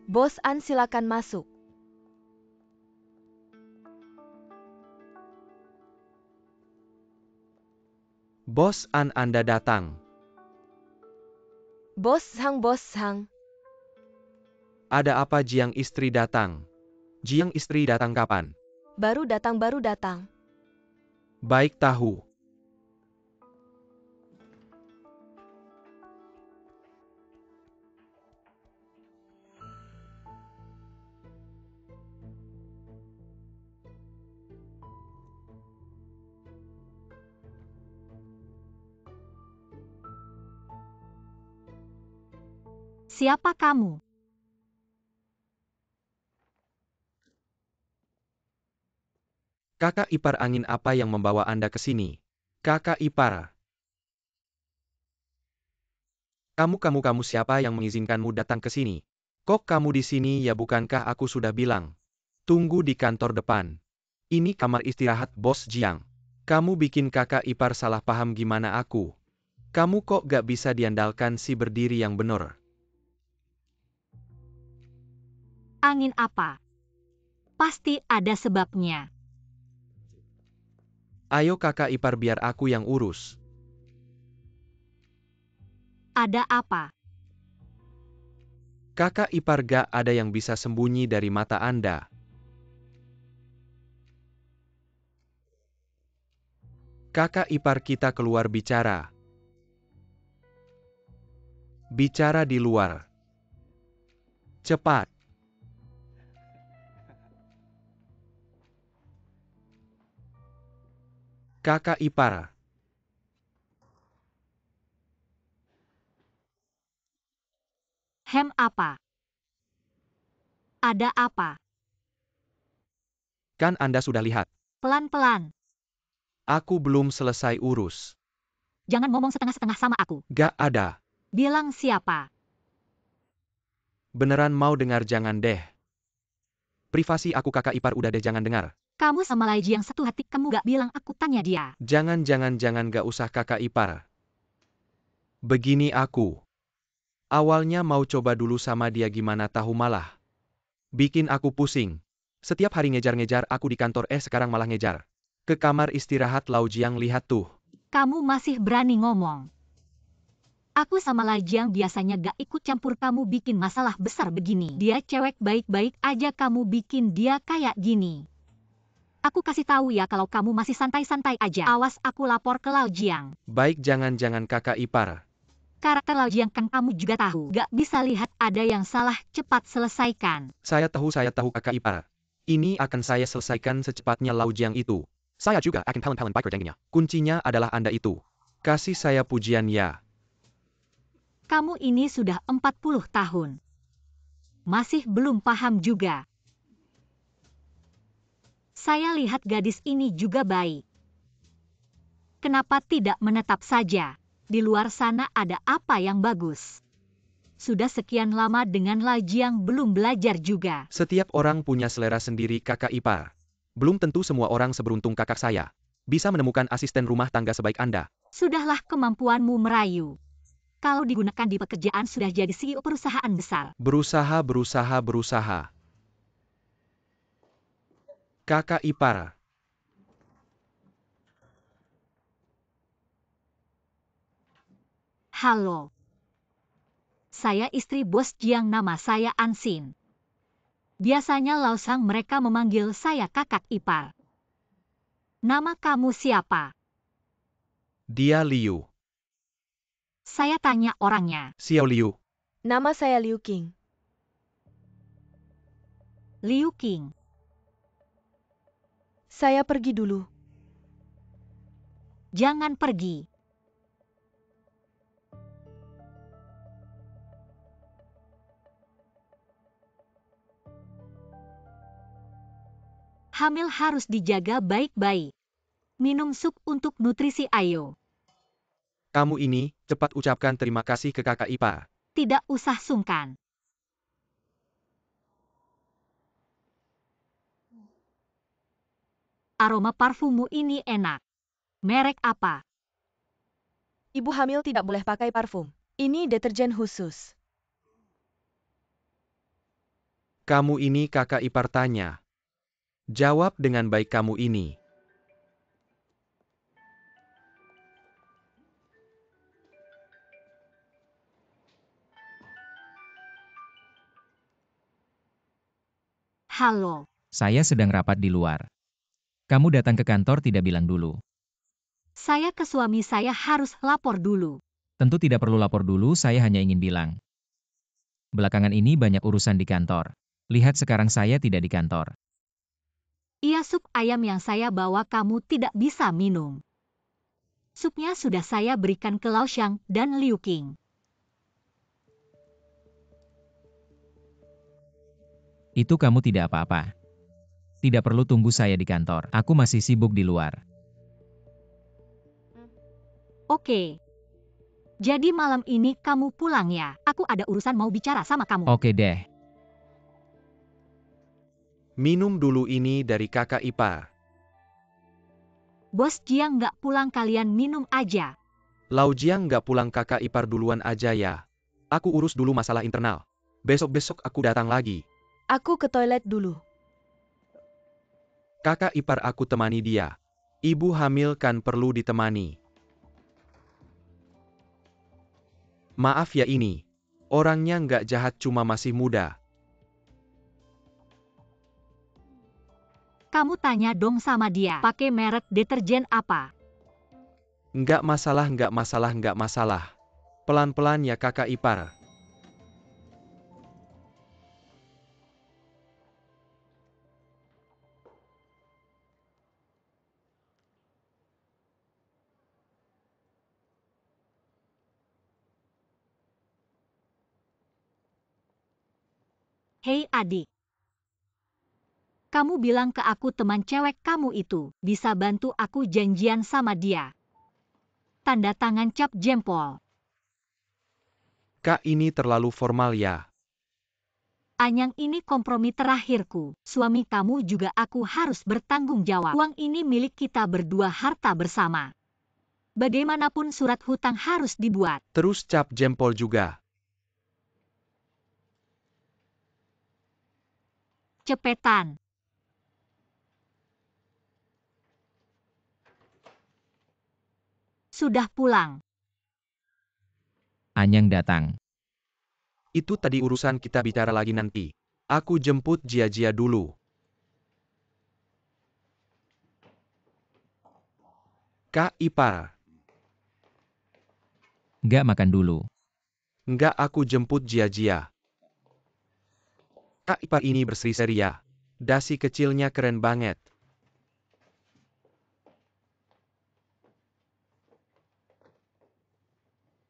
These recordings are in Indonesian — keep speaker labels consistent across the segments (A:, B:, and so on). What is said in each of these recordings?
A: Bos An, silakan masuk.
B: Bos An, Anda datang.
A: Bos Hang.
B: Ada apa Jiang istri datang? Jiang istri datang kapan?
A: Baru datang.
B: Baik tahu.
C: Siapa kamu?
B: Kakak ipar, angin apa yang membawa Anda ke sini? Kakak ipar. Kamu siapa yang mengizinkanmu datang ke sini? Kok kamu di sini ya, bukankah aku sudah bilang? Tunggu di kantor depan. Ini kamar istirahat Bos Jiang. Kamu bikin kakak ipar salah paham gimana aku. Kamu kok gak bisa diandalkan si berdiri yang bener?
C: Angin apa? Pasti ada sebabnya.
B: Ayo kakak ipar, biar aku yang urus.
C: Ada apa?
B: Kakak ipar, gak ada yang bisa sembunyi dari mata Anda. Kakak ipar, kita keluar bicara. Bicara di luar. Cepat. Kakak ipar.
C: Apa? Ada apa?
B: Kan Anda sudah lihat.
C: Pelan-pelan.
B: Aku belum selesai urus.
C: Jangan ngomong setengah-setengah sama aku.
B: Gak ada.
C: Bilang siapa?
B: Beneran mau dengar? Jangan deh. Privasi aku, kakak ipar, udah deh, jangan dengar.
C: Kamu sama Lai Jiang satu hati, kamu gak bilang aku tanya dia.
B: Jangan, gak usah kakak ipar. Begini aku. Awalnya mau coba dulu sama dia, gimana tahu malah bikin aku pusing. Setiap hari ngejar-ngejar aku di kantor, sekarang malah ngejar ke kamar istirahat Lau Jiang. Lihat tuh.
C: Kamu masih berani ngomong. Aku sama Lai Jiang biasanya gak ikut campur kamu bikin masalah besar begini. Dia cewek baik-baik aja, kamu bikin dia kayak gini. Aku kasih tahu ya, kalau kamu masih santai-santai aja, awas aku lapor ke Lau Jiang.
B: Baik, jangan kakak ipar.
C: Karakter Lau Jiang kan kamu juga tahu. Gak bisa lihat ada yang salah, cepat selesaikan.
B: Saya tahu kakak ipar. Ini akan saya selesaikan secepatnya. Lau Jiang itu. Saya juga akan palen-palen biker dengnya. Kuncinya adalah Anda itu. Kasih saya pujian ya.
C: Kamu ini sudah 40 tahun. Masih belum paham juga. Saya lihat gadis ini juga baik. Kenapa tidak menetap saja? Di luar sana ada apa yang bagus? Sudah sekian lama dengan Lai Jiang belum belajar juga.
B: Setiap orang punya selera sendiri kakak ipar. Belum tentu semua orang seberuntung kakak saya. Bisa menemukan asisten rumah tangga sebaik Anda.
C: Sudahlah, kemampuanmu merayu. Kalau digunakan di pekerjaan sudah jadi CEO perusahaan besar.
B: Berusaha. Kakak ipar.
C: Halo. Saya istri Bos Jiang, nama saya Ansin. Biasanya Laosang mereka memanggil saya kakak ipar. Nama kamu siapa?
B: Dia Liu.
C: Saya tanya orangnya.
B: Xiao Liu.
A: Nama saya Liu Qing.
C: Liu Qing.
A: Saya pergi dulu.
C: Jangan pergi. Hamil harus dijaga baik-baik. Minum sup untuk nutrisi, ayo.
B: Kamu ini, cepat ucapkan terima kasih ke kakak ipar.
C: Tidak usah sungkan. Aroma parfummu ini enak. Merek apa?
A: Ibu hamil tidak boleh pakai parfum. Ini deterjen khusus.
B: Kamu ini kakak ipar tanya. Jawab dengan baik kamu ini.
C: Halo.
D: Saya sedang rapat di luar. Kamu datang ke kantor tidak bilang dulu.
C: Saya ke suami saya harus lapor dulu.
D: Tentu tidak perlu lapor dulu, saya hanya ingin bilang. Belakangan ini banyak urusan di kantor. Lihat sekarang saya tidak di kantor.
C: Iya, sup ayam yang saya bawa kamu tidak bisa minum. Supnya sudah saya berikan ke Lao Xiang dan Liu Qing.
D: Itu kamu tidak apa-apa. Tidak perlu tunggu saya di kantor. Aku masih sibuk di luar.
C: Oke. Jadi malam ini kamu pulang ya? Aku ada urusan mau bicara sama kamu.
D: Oke deh.
B: Minum dulu ini dari kakak ipar.
C: Bos Jiang nggak pulang, kalian minum aja.
B: Lao Jiang nggak pulang, kakak ipar duluan aja ya. Aku urus dulu masalah internal. Besok-besok aku datang lagi.
A: Aku ke toilet dulu.
B: Kakak ipar aku temani dia. Ibu hamil kan perlu ditemani. Maaf ya ini. Orangnya nggak jahat, cuma masih muda.
C: Kamu tanya dong sama dia, pakai merek deterjen apa?
B: Nggak masalah, nggak masalah, nggak masalah. Pelan-pelan ya kakak ipar.
C: Hei adik. Kamu bilang ke aku teman cewek kamu itu bisa bantu aku janjian sama dia. Tanda tangan cap jempol.
B: Kak, ini terlalu formal ya.
C: Anyang, ini kompromi terakhirku. Suami kamu juga aku harus bertanggung jawab. Uang ini milik kita berdua, harta bersama. Bagaimanapun surat hutang harus dibuat.
B: Terus cap jempol juga.
C: Cepetan. Sudah pulang.
D: Anyang datang.
B: Itu tadi urusan, kita bicara lagi nanti. Aku jemput Jia-Jia dulu. Kak ipar.
D: Nggak makan dulu.
B: Nggak, aku jemput Jia-Jia. Kak ipar ini berseri-seri ya. Dasi kecilnya keren banget.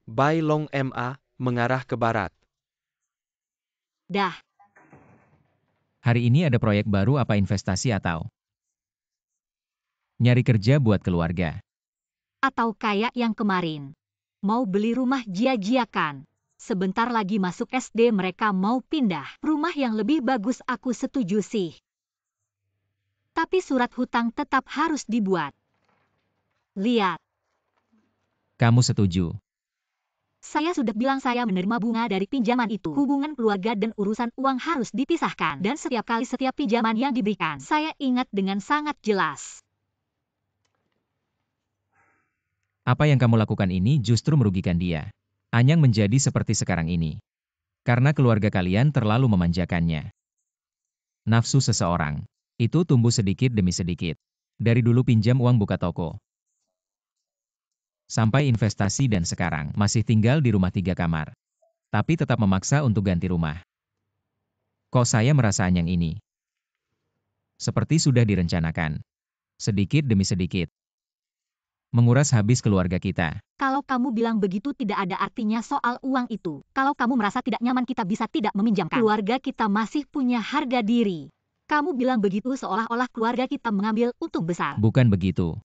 B: Bai Long Ma, mengarah ke barat.
C: Dah.
D: Hari ini ada proyek baru, apa investasi atau nyari kerja buat keluarga?
C: Atau kayak yang kemarin. Mau beli rumah Jia-Jia kan? Sebentar lagi masuk SD mereka mau pindah. Rumah yang lebih bagus, aku setuju sih. Tapi surat hutang tetap harus dibuat. Lihat.
D: Kamu setuju?
C: Saya sudah bilang saya menerima bunga dari pinjaman itu. Hubungan keluarga dan urusan uang harus dipisahkan. Dan setiap pinjaman yang diberikan, saya ingat dengan sangat jelas.
D: Apa yang kamu lakukan ini justru merugikan dia. Anyang menjadi seperti sekarang ini. Karena keluarga kalian terlalu memanjakannya. Nafsu seseorang. Itu tumbuh sedikit demi sedikit. Dari dulu pinjam uang buka toko. Sampai investasi dan sekarang masih tinggal di rumah 3 kamar. Tapi tetap memaksa untuk ganti rumah. Kok saya merasa Anyang ini seperti sudah direncanakan. Sedikit demi sedikit. Menguras habis keluarga kita.
C: Kalau kamu bilang begitu tidak ada artinya soal uang itu. Kalau kamu merasa tidak nyaman kita bisa tidak meminjamkan. Keluarga kita masih punya harga diri. Kamu bilang begitu seolah-olah keluarga kita mengambil untung besar.
D: Bukan begitu.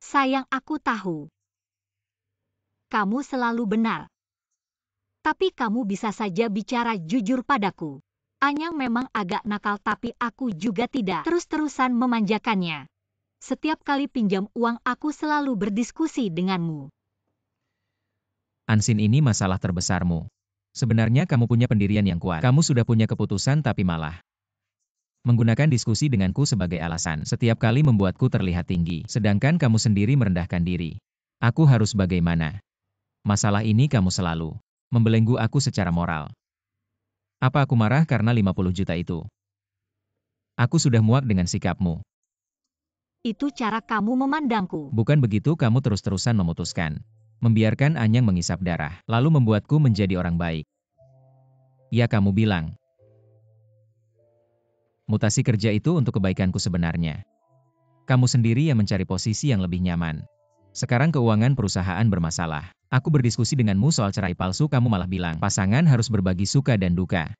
C: Sayang, aku tahu. Kamu selalu benar. Tapi kamu bisa saja bicara jujur padaku. Anyang memang agak nakal tapi aku juga tidak terus-terusan memanjakannya. Setiap kali pinjam uang aku selalu berdiskusi denganmu.
D: Ansin, ini masalah terbesarmu. Sebenarnya kamu punya pendirian yang kuat. Kamu sudah punya keputusan tapi malah menggunakan diskusi denganku sebagai alasan. Setiap kali membuatku terlihat tinggi, sedangkan kamu sendiri merendahkan diri. Aku harus bagaimana? Masalah ini kamu selalu membelenggu aku secara moral. Apa aku marah karena 50 juta itu? Aku sudah muak dengan sikapmu.
C: Itu cara kamu memandangku.
D: Bukan begitu, kamu terus-terusan memutuskan. Membiarkan Anyang mengisap darah, lalu membuatku menjadi orang baik. Ya, kamu bilang mutasi kerja itu untuk kebaikanku sebenarnya. Kamu sendiri yang mencari posisi yang lebih nyaman. Sekarang keuangan perusahaan bermasalah. Aku berdiskusi denganmu soal cerai palsu, kamu malah bilang pasangan harus berbagi suka dan duka.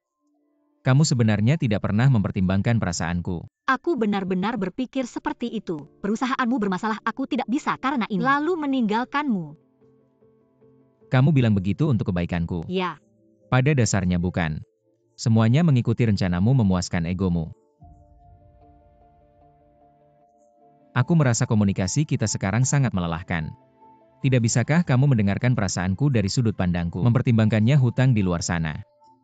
D: Kamu sebenarnya tidak pernah mempertimbangkan perasaanku.
C: Aku benar-benar berpikir seperti itu. Perusahaanmu bermasalah, aku tidak bisa karena ini. Lalu meninggalkanmu.
D: Kamu bilang begitu untuk kebaikanku.
C: Ya.
D: Pada dasarnya bukan. Semuanya mengikuti rencanamu memuaskan egomu. Aku merasa komunikasi kita sekarang sangat melelahkan. Tidak bisakah kamu mendengarkan perasaanku dari sudut pandangku? Mempertimbangkannya hutang di luar sana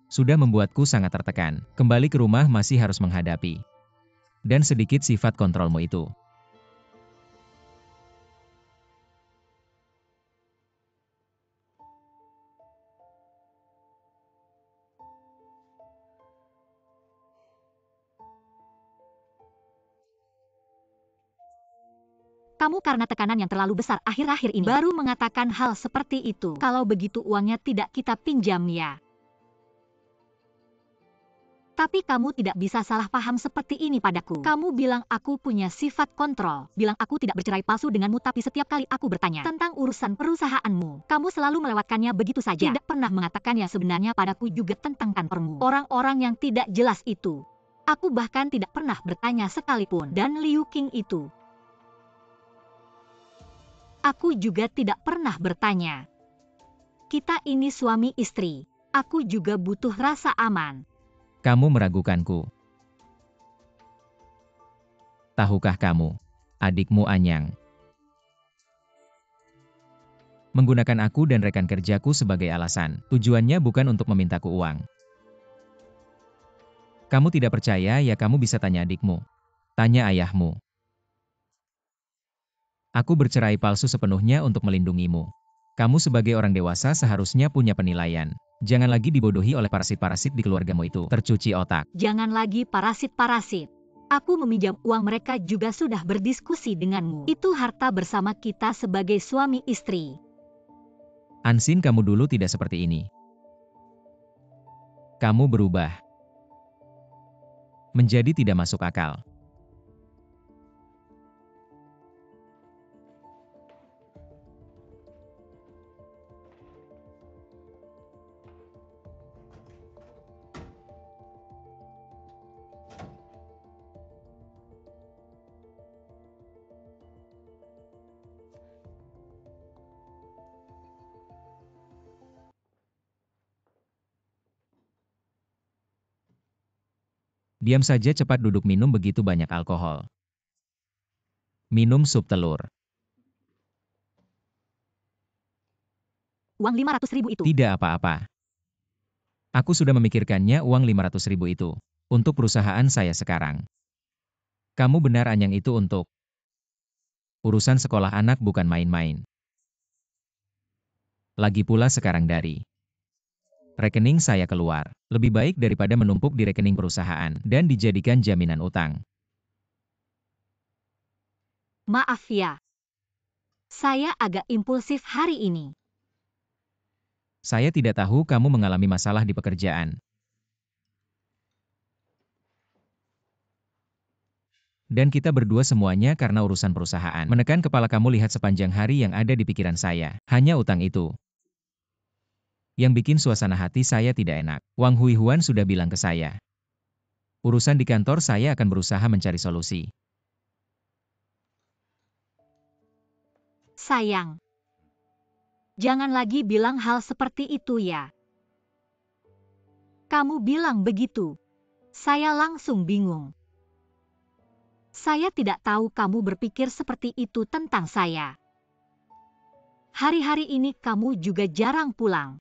D: sudah membuatku sangat tertekan. Kembali ke rumah masih harus menghadapi. Dan sedikit sifat kontrolmu itu.
C: Kamu karena tekanan yang terlalu besar akhir-akhir ini baru mengatakan hal seperti itu. Kalau begitu uangnya tidak kita pinjam ya. Tapi kamu tidak bisa salah paham seperti ini padaku. Kamu bilang aku punya sifat kontrol. Bilang aku tidak bercerai palsu denganmu, tapi setiap kali aku bertanya tentang urusan perusahaanmu, kamu selalu melewatkannya begitu saja. Tidak pernah mengatakan yang sebenarnya padaku juga tentang kantormu. Orang-orang yang tidak jelas itu. Aku bahkan tidak pernah bertanya sekalipun. Dan Liu Qing itu. Aku juga tidak pernah bertanya. Kita ini suami istri. Aku juga butuh rasa aman.
D: Kamu meragukanku. Tahukah kamu, adikmu Anyang menggunakan aku dan rekan kerjaku sebagai alasan. Tujuannya bukan untuk memintaku uang. Kamu tidak percaya ya, kamu bisa tanya adikmu. Tanya ayahmu. Aku bercerai palsu sepenuhnya untuk melindungimu. Kamu sebagai orang dewasa seharusnya punya penilaian. Jangan lagi dibodohi oleh parasit-parasit di keluargamu itu. Tercuci otak.
C: Jangan lagi parasit-parasit. Aku meminjam uang, mereka juga sudah berdiskusi denganmu. Itu harta bersama kita sebagai suami istri.
D: Ansin, kamu dulu tidak seperti ini. Kamu berubah. Menjadi tidak masuk akal. Diam saja, cepat duduk, minum begitu banyak alkohol. Minum sup telur.
C: Uang 500.000 itu.
D: Tidak apa-apa. Aku sudah memikirkannya, uang 500.000 itu. Untuk perusahaan saya sekarang. Kamu benar, Anyang, itu untuk urusan sekolah anak, bukan main-main. Lagi pula sekarang dari rekening saya keluar. Lebih baik daripada menumpuk di rekening perusahaan dan dijadikan jaminan utang.
C: Maaf ya. Saya agak impulsif hari ini.
D: Saya tidak tahu kamu mengalami masalah di pekerjaan. Dan kita berdua semuanya karena urusan perusahaan. Menekan kepala kamu, lihat sepanjang hari yang ada di pikiran saya. Hanya utang itu yang bikin suasana hati saya tidak enak. Wang Huihuan sudah bilang ke saya. Urusan di kantor saya akan berusaha mencari solusi.
C: Sayang. Jangan lagi bilang hal seperti itu ya. Kamu bilang begitu. Saya langsung bingung. Saya tidak tahu kamu berpikir seperti itu tentang saya. Hari-hari ini kamu juga jarang pulang.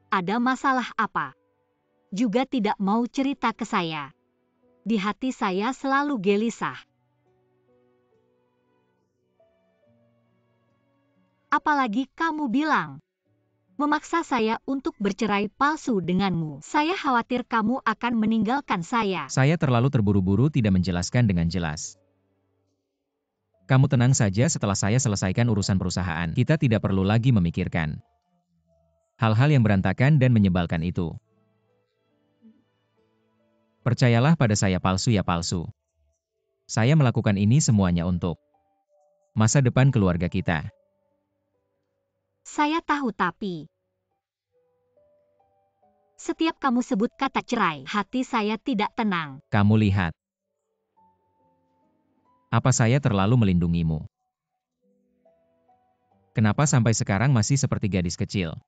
C: Ada masalah apa? Juga tidak mau cerita ke saya. Di hati saya selalu gelisah. Apalagi kamu bilang memaksa saya untuk bercerai palsu denganmu. Saya khawatir kamu akan meninggalkan saya.
D: Saya terlalu terburu-buru tidak menjelaskan dengan jelas. Kamu tenang saja setelah saya selesaikan urusan perusahaan. Kita tidak perlu lagi memikirkan hal-hal yang berantakan dan menyebalkan itu. Percayalah pada saya, palsu ya palsu. Saya melakukan ini semuanya untuk masa depan keluarga kita.
C: Saya tahu, tapi setiap kamu sebut kata cerai, hati saya tidak tenang.
D: Kamu lihat. Apa saya terlalu melindungimu? Kenapa sampai sekarang masih seperti gadis kecil?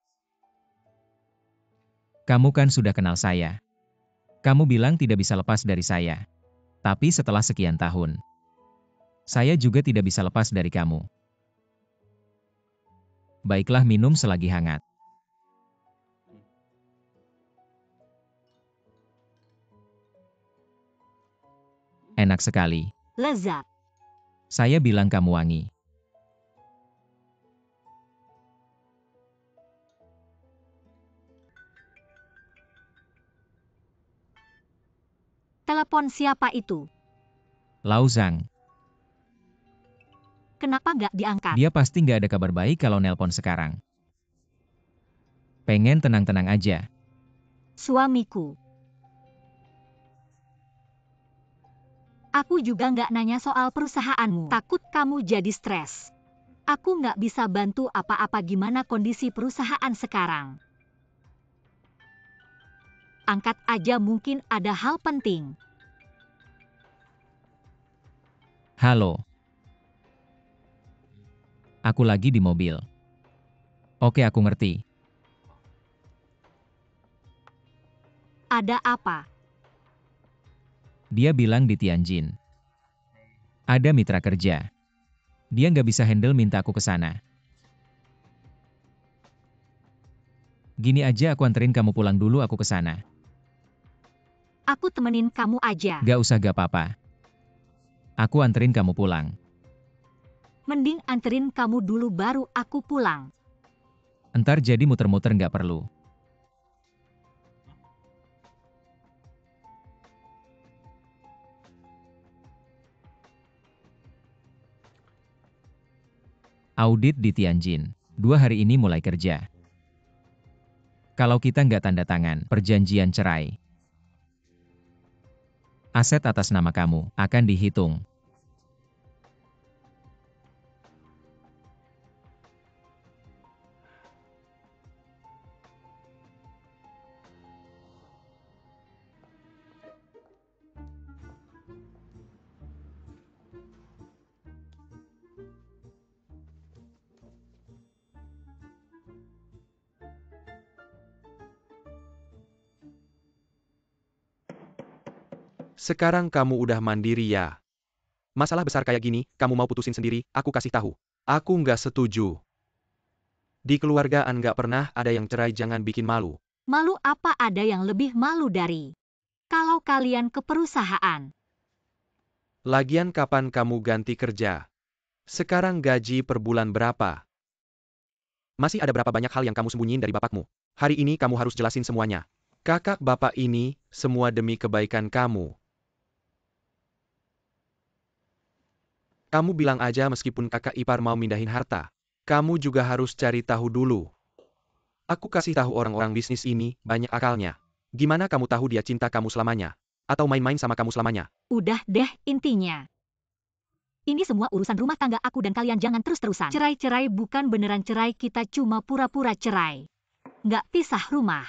D: Kamu kan sudah kenal saya. Kamu bilang tidak bisa lepas dari saya. Tapi setelah sekian tahun, saya juga tidak bisa lepas dari kamu. Baiklah, minum selagi hangat. Enak sekali.
C: Lezat.
D: Saya bilang kamu wangi.
C: Telepon siapa itu?
D: Lau Zhang.
C: Kenapa nggak diangkat?
D: Dia pasti nggak ada kabar baik kalau nelpon sekarang. Pengen tenang-tenang aja.
C: Suamiku. Aku juga nggak nanya soal perusahaanmu. Takut kamu jadi stres. Aku nggak bisa bantu apa-apa. Gimana kondisi perusahaan sekarang? Angkat aja, mungkin ada hal penting.
D: Halo. Aku lagi di mobil. Oke, aku ngerti.
C: Ada apa?
D: Dia bilang di Tianjin. Ada mitra kerja. Dia nggak bisa handle minta aku ke sana. Gini aja, aku anterin kamu pulang dulu, aku ke sana.
C: Aku temenin kamu aja.
D: Gak usah, gak apa-apa. Aku anterin kamu pulang.
C: Mending anterin kamu dulu baru aku pulang.
D: Entar jadi muter-muter nggak perlu. Audit di Tianjin. 2 hari ini mulai kerja. Kalau kita nggak tanda tangan perjanjian cerai, aset atas nama kamu akan dihitung.
B: Sekarang kamu udah mandiri ya. Masalah besar kayak gini, kamu mau putusin sendiri, aku kasih tahu. Aku nggak setuju. Di keluargaan nggak pernah ada yang cerai, jangan bikin malu.
C: Malu apa? Ada yang lebih malu dari kalau kalian ke perusahaan.
B: Lagian kapan kamu ganti kerja? Sekarang gaji per bulan berapa? Masih ada berapa banyak hal yang kamu sembunyiin dari bapakmu? Hari ini kamu harus jelasin semuanya. Kakak bapak ini, semua demi kebaikan kamu. Kamu bilang aja meskipun kakak ipar mau mindahin harta. Kamu juga harus cari tahu dulu. Aku kasih tahu orang-orang bisnis ini, banyak akalnya. Gimana kamu tahu dia cinta kamu selamanya? Atau main-main sama kamu selamanya?
C: Udah deh, intinya. Ini semua urusan rumah tangga aku dan kalian jangan terus-terusan. Cerai-cerai bukan beneran cerai, kita cuma pura-pura cerai. Nggak pisah rumah.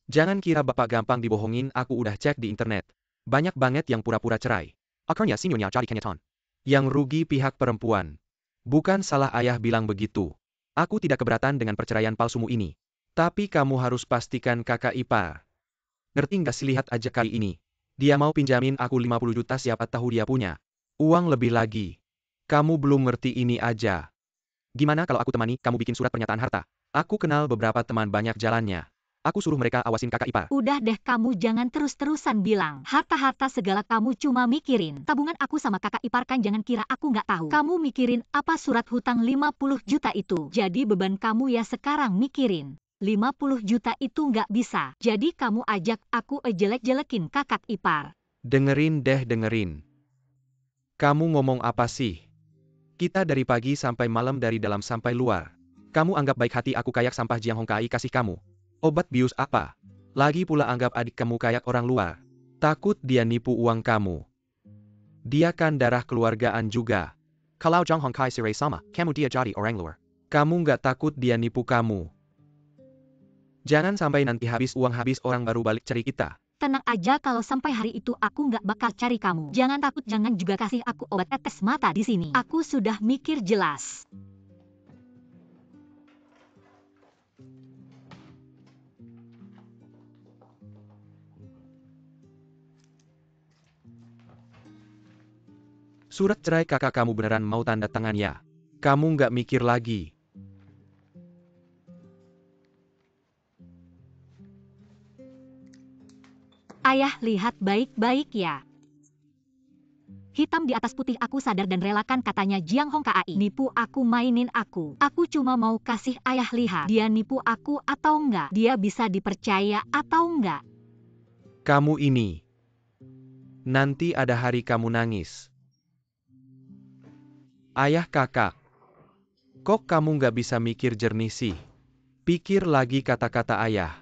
B: Jangan kira bapak gampang dibohongin, aku udah cek di internet. Banyak banget yang pura-pura cerai. Akhirnya sinyonya cari kenyataan. Yang rugi pihak perempuan. Bukan salah ayah bilang begitu. Aku tidak keberatan dengan perceraian palsumu ini. Tapi kamu harus pastikan kakak ipar. Ngerti nggak sih, lihat aja kali ini. Dia mau pinjamin aku 50 juta, siapa tahu dia punya uang lebih lagi. Kamu belum ngerti ini aja. Gimana kalau aku temani kamu bikin surat pernyataan harta? Aku kenal beberapa teman banyak jalannya. Aku suruh mereka awasin kakak ipar.
C: Udah deh, kamu jangan terus-terusan bilang harta-harta segala, kamu cuma mikirin tabungan aku sama kakak ipar kan, jangan kira aku nggak tahu. Kamu mikirin apa surat hutang 50 juta itu? Jadi beban kamu ya sekarang mikirin. 50 juta itu nggak bisa. Jadi kamu ajak aku jelek-jelekin kakak ipar.
B: Dengerin deh, dengerin. Kamu ngomong apa sih? Kita dari pagi sampai malam, dari dalam sampai luar. Kamu anggap baik hati aku kayak sampah Jiang Hongkai kasih kamu obat bius apa? Lagi pula anggap adik kamu kayak orang luar. Takut dia nipu uang kamu. Dia kan darah keluargaan juga.
E: Kalau Jiang Hongkai sirai sama, kamu dia jadi orang luar.
B: Kamu nggak takut dia nipu kamu? Jangan sampai nanti habis uang, habis orang baru balik cari kita.
C: Tenang aja, kalau sampai hari itu aku nggak bakal cari kamu. Jangan takut, jangan juga kasih aku obat tetes mata di sini. Aku sudah mikir jelas.
B: Surat cerai kakak kamu beneran mau tanda tangan ya? Kamu nggak mikir lagi?
C: Ayah, lihat baik-baik ya. Hitam di atas putih, aku sadar dan relakan, katanya Jiang Hongkai nipu aku, mainin aku. Aku cuma mau kasih ayah lihat dia nipu aku atau enggak, dia bisa dipercaya atau enggak.
B: Kamu ini. Nanti ada hari kamu nangis. Ayah kakak. Kok kamu nggak bisa mikir jernih sih? Pikir lagi kata-kata ayah.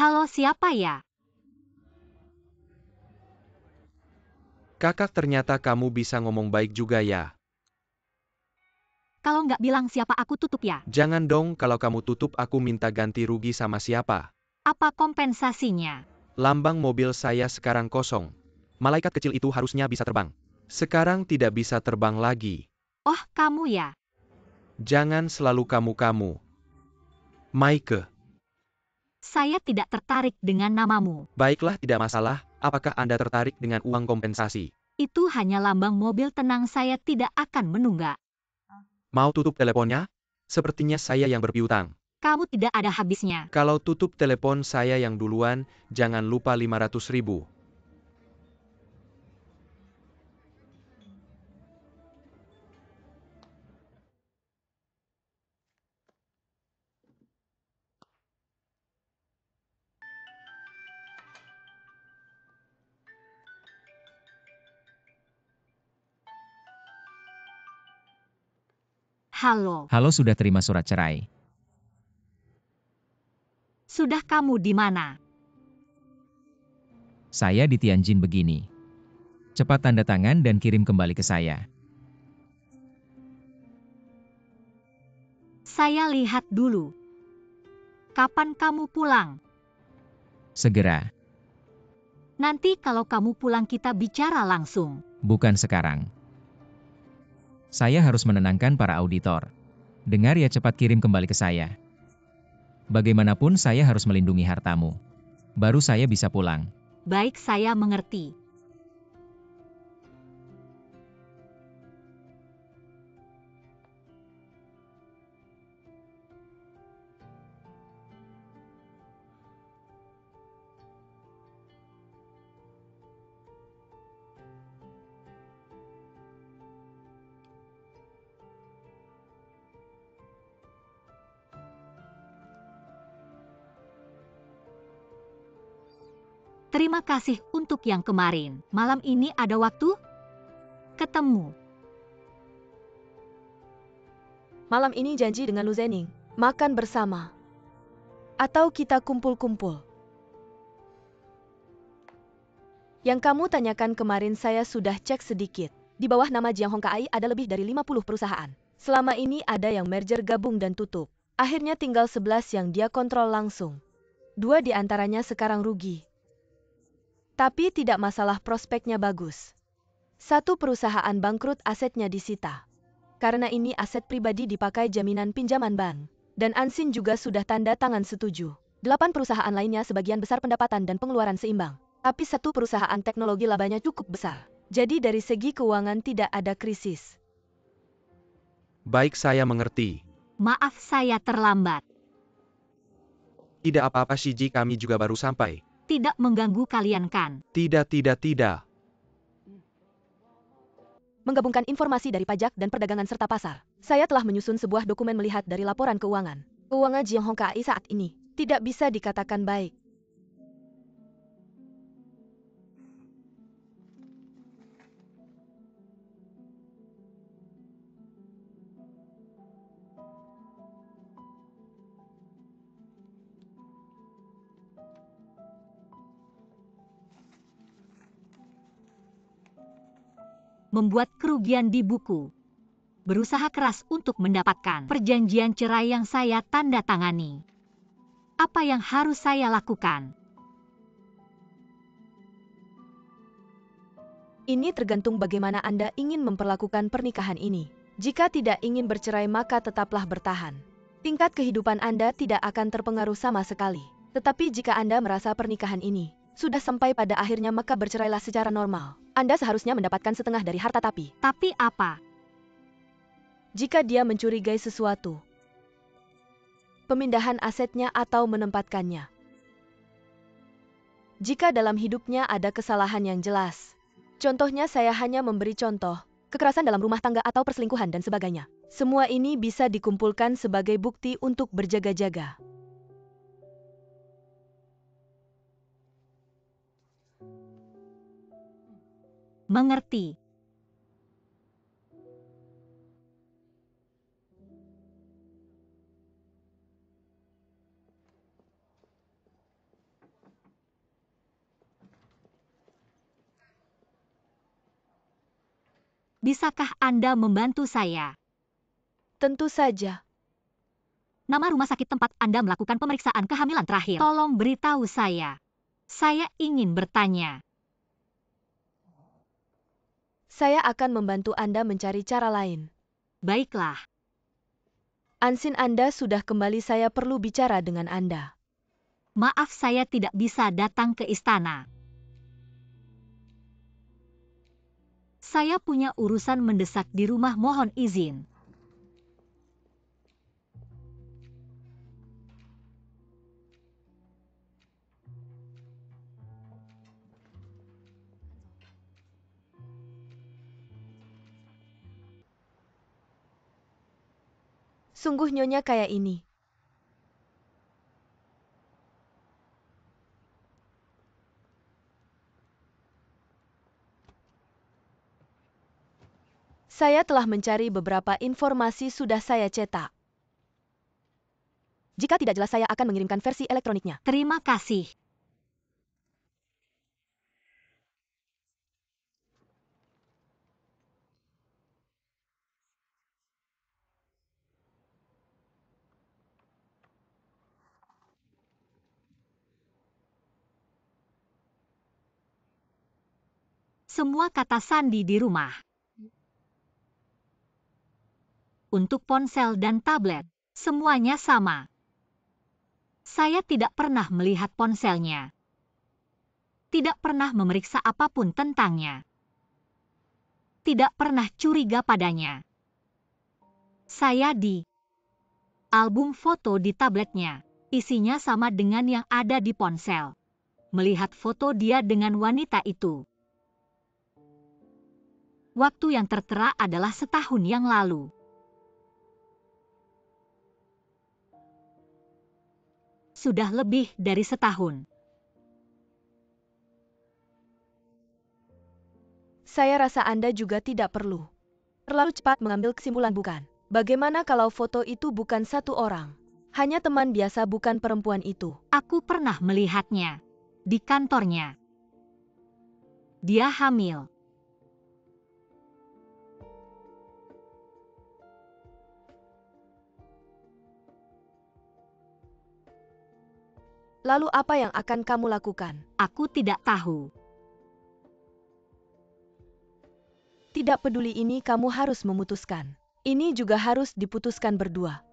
C: Halo, siapa ya?
B: Kakak, ternyata kamu bisa ngomong baik juga ya.
C: Kalau nggak bilang siapa, aku tutup ya.
B: Jangan dong, kalau kamu tutup aku minta ganti rugi sama siapa?
C: Apa kompensasinya?
B: Lambang mobil saya sekarang kosong. Malaikat kecil itu harusnya bisa terbang. Sekarang tidak bisa terbang lagi.
C: Oh, kamu ya?
B: Jangan selalu kamu-kamu. Maike.
C: Saya tidak tertarik dengan namamu.
B: Baiklah, tidak masalah. Apakah Anda tertarik dengan uang kompensasi?
C: Itu hanya lambang mobil, tenang, saya tidak akan menunggak.
B: Mau tutup teleponnya? Sepertinya saya yang berpiutang.
C: Kamu tidak ada habisnya.
B: Kalau tutup telepon saya yang duluan, jangan lupa 500.000.
C: Halo,
D: Halo, sudah terima surat cerai.
C: sudah, kamu di mana?
D: Saya di Tianjin begini. Cepat tanda tangan dan kirim kembali ke saya.
C: Saya lihat dulu. Kapan kamu pulang?
D: Segera.
C: Nanti kalau kamu pulang kita bicara langsung.
D: Bukan sekarang. Saya harus menenangkan para auditor. Dengar ya, cepat kirim kembali ke saya. Bagaimanapun saya harus melindungi hartamu. Baru saya bisa pulang.
C: Baik, saya mengerti. Terima kasih untuk yang kemarin. Malam ini ada waktu? Ketemu.
A: Malam ini janji dengan Lu Zening. Makan bersama. Atau kita kumpul-kumpul. Yang kamu tanyakan kemarin saya sudah cek sedikit. Di bawah nama Jiang Hongkai ada lebih dari 50 perusahaan. Selama ini ada yang merger gabung dan tutup. Akhirnya tinggal 11 yang dia kontrol langsung. 2 di antaranya sekarang rugi. Tapi tidak masalah, prospeknya bagus. 1 perusahaan bangkrut, asetnya disita. Karena ini aset pribadi dipakai jaminan pinjaman bank. Dan Ansin juga sudah tanda tangan setuju. 8 perusahaan lainnya sebagian besar pendapatan dan pengeluaran seimbang. Tapi 1 perusahaan teknologi labanya cukup besar. Jadi dari segi keuangan tidak ada krisis.
B: Baik, saya mengerti.
C: Maaf saya terlambat.
B: Tidak apa-apa Shiji, kami juga baru sampai.
C: Tidak mengganggu kalian kan?
B: Tidak.
A: Menggabungkan informasi dari pajak dan perdagangan serta pasar. Saya telah menyusun sebuah dokumen melihat dari laporan keuangan. Keuangan Jiang Hongkai saat ini tidak bisa dikatakan baik.
C: Membuat kerugian di buku. Berusaha keras untuk mendapatkan perjanjian cerai yang saya tanda tangani. Apa yang harus saya lakukan?
A: Ini tergantung bagaimana Anda ingin memperlakukan pernikahan ini. Jika tidak ingin bercerai maka tetaplah bertahan. Tingkat kehidupan Anda tidak akan terpengaruh sama sekali. Tetapi jika Anda merasa pernikahan ini sudah sampai pada akhirnya maka bercerailah secara normal. Anda seharusnya mendapatkan setengah dari harta tapi
C: apa?
A: Jika dia mencurigai sesuatu, pemindahan asetnya atau menempatkannya. Jika dalam hidupnya ada kesalahan yang jelas. Contohnya saya hanya memberi contoh, kekerasan dalam rumah tangga atau perselingkuhan dan sebagainya. Semua ini bisa dikumpulkan sebagai bukti untuk berjaga-jaga.
C: Mengerti. Bisakah Anda membantu saya?
A: Tentu saja.
C: Nama rumah sakit tempat Anda melakukan pemeriksaan kehamilan terakhir. Tolong beritahu saya. Saya ingin bertanya.
A: Saya akan membantu Anda mencari cara lain.
C: Baiklah.
A: Ansin, Anda sudah kembali, saya perlu bicara dengan Anda.
C: Maaf saya tidak bisa datang ke istana. Saya punya urusan mendesak di rumah, mohon izin.
A: Sungguh nyonya kayak ini. Saya telah mencari beberapa informasi, sudah saya cetak. Jika tidak jelas saya akan mengirimkan versi elektroniknya.
C: Terima kasih. Semua kata sandi di rumah. Untuk ponsel dan tablet, semuanya sama. Saya tidak pernah melihat ponselnya. Tidak pernah memeriksa apapun tentangnya. Tidak pernah curiga padanya. Saya di album foto di tabletnya. Isinya sama dengan yang ada di ponsel. Melihat foto dia dengan wanita itu. Waktu yang tertera adalah setahun yang lalu. Sudah lebih dari setahun.
A: Saya rasa Anda juga tidak perlu terlalu cepat mengambil kesimpulan, bukan? Bagaimana kalau foto itu bukan satu orang? Hanya teman biasa, bukan perempuan itu.
C: Aku pernah melihatnya di kantornya. Dia hamil.
A: Lalu apa yang akan kamu lakukan?
C: Aku tidak tahu.
A: Tidak peduli ini kamu harus memutuskan. Ini juga harus diputuskan berdua.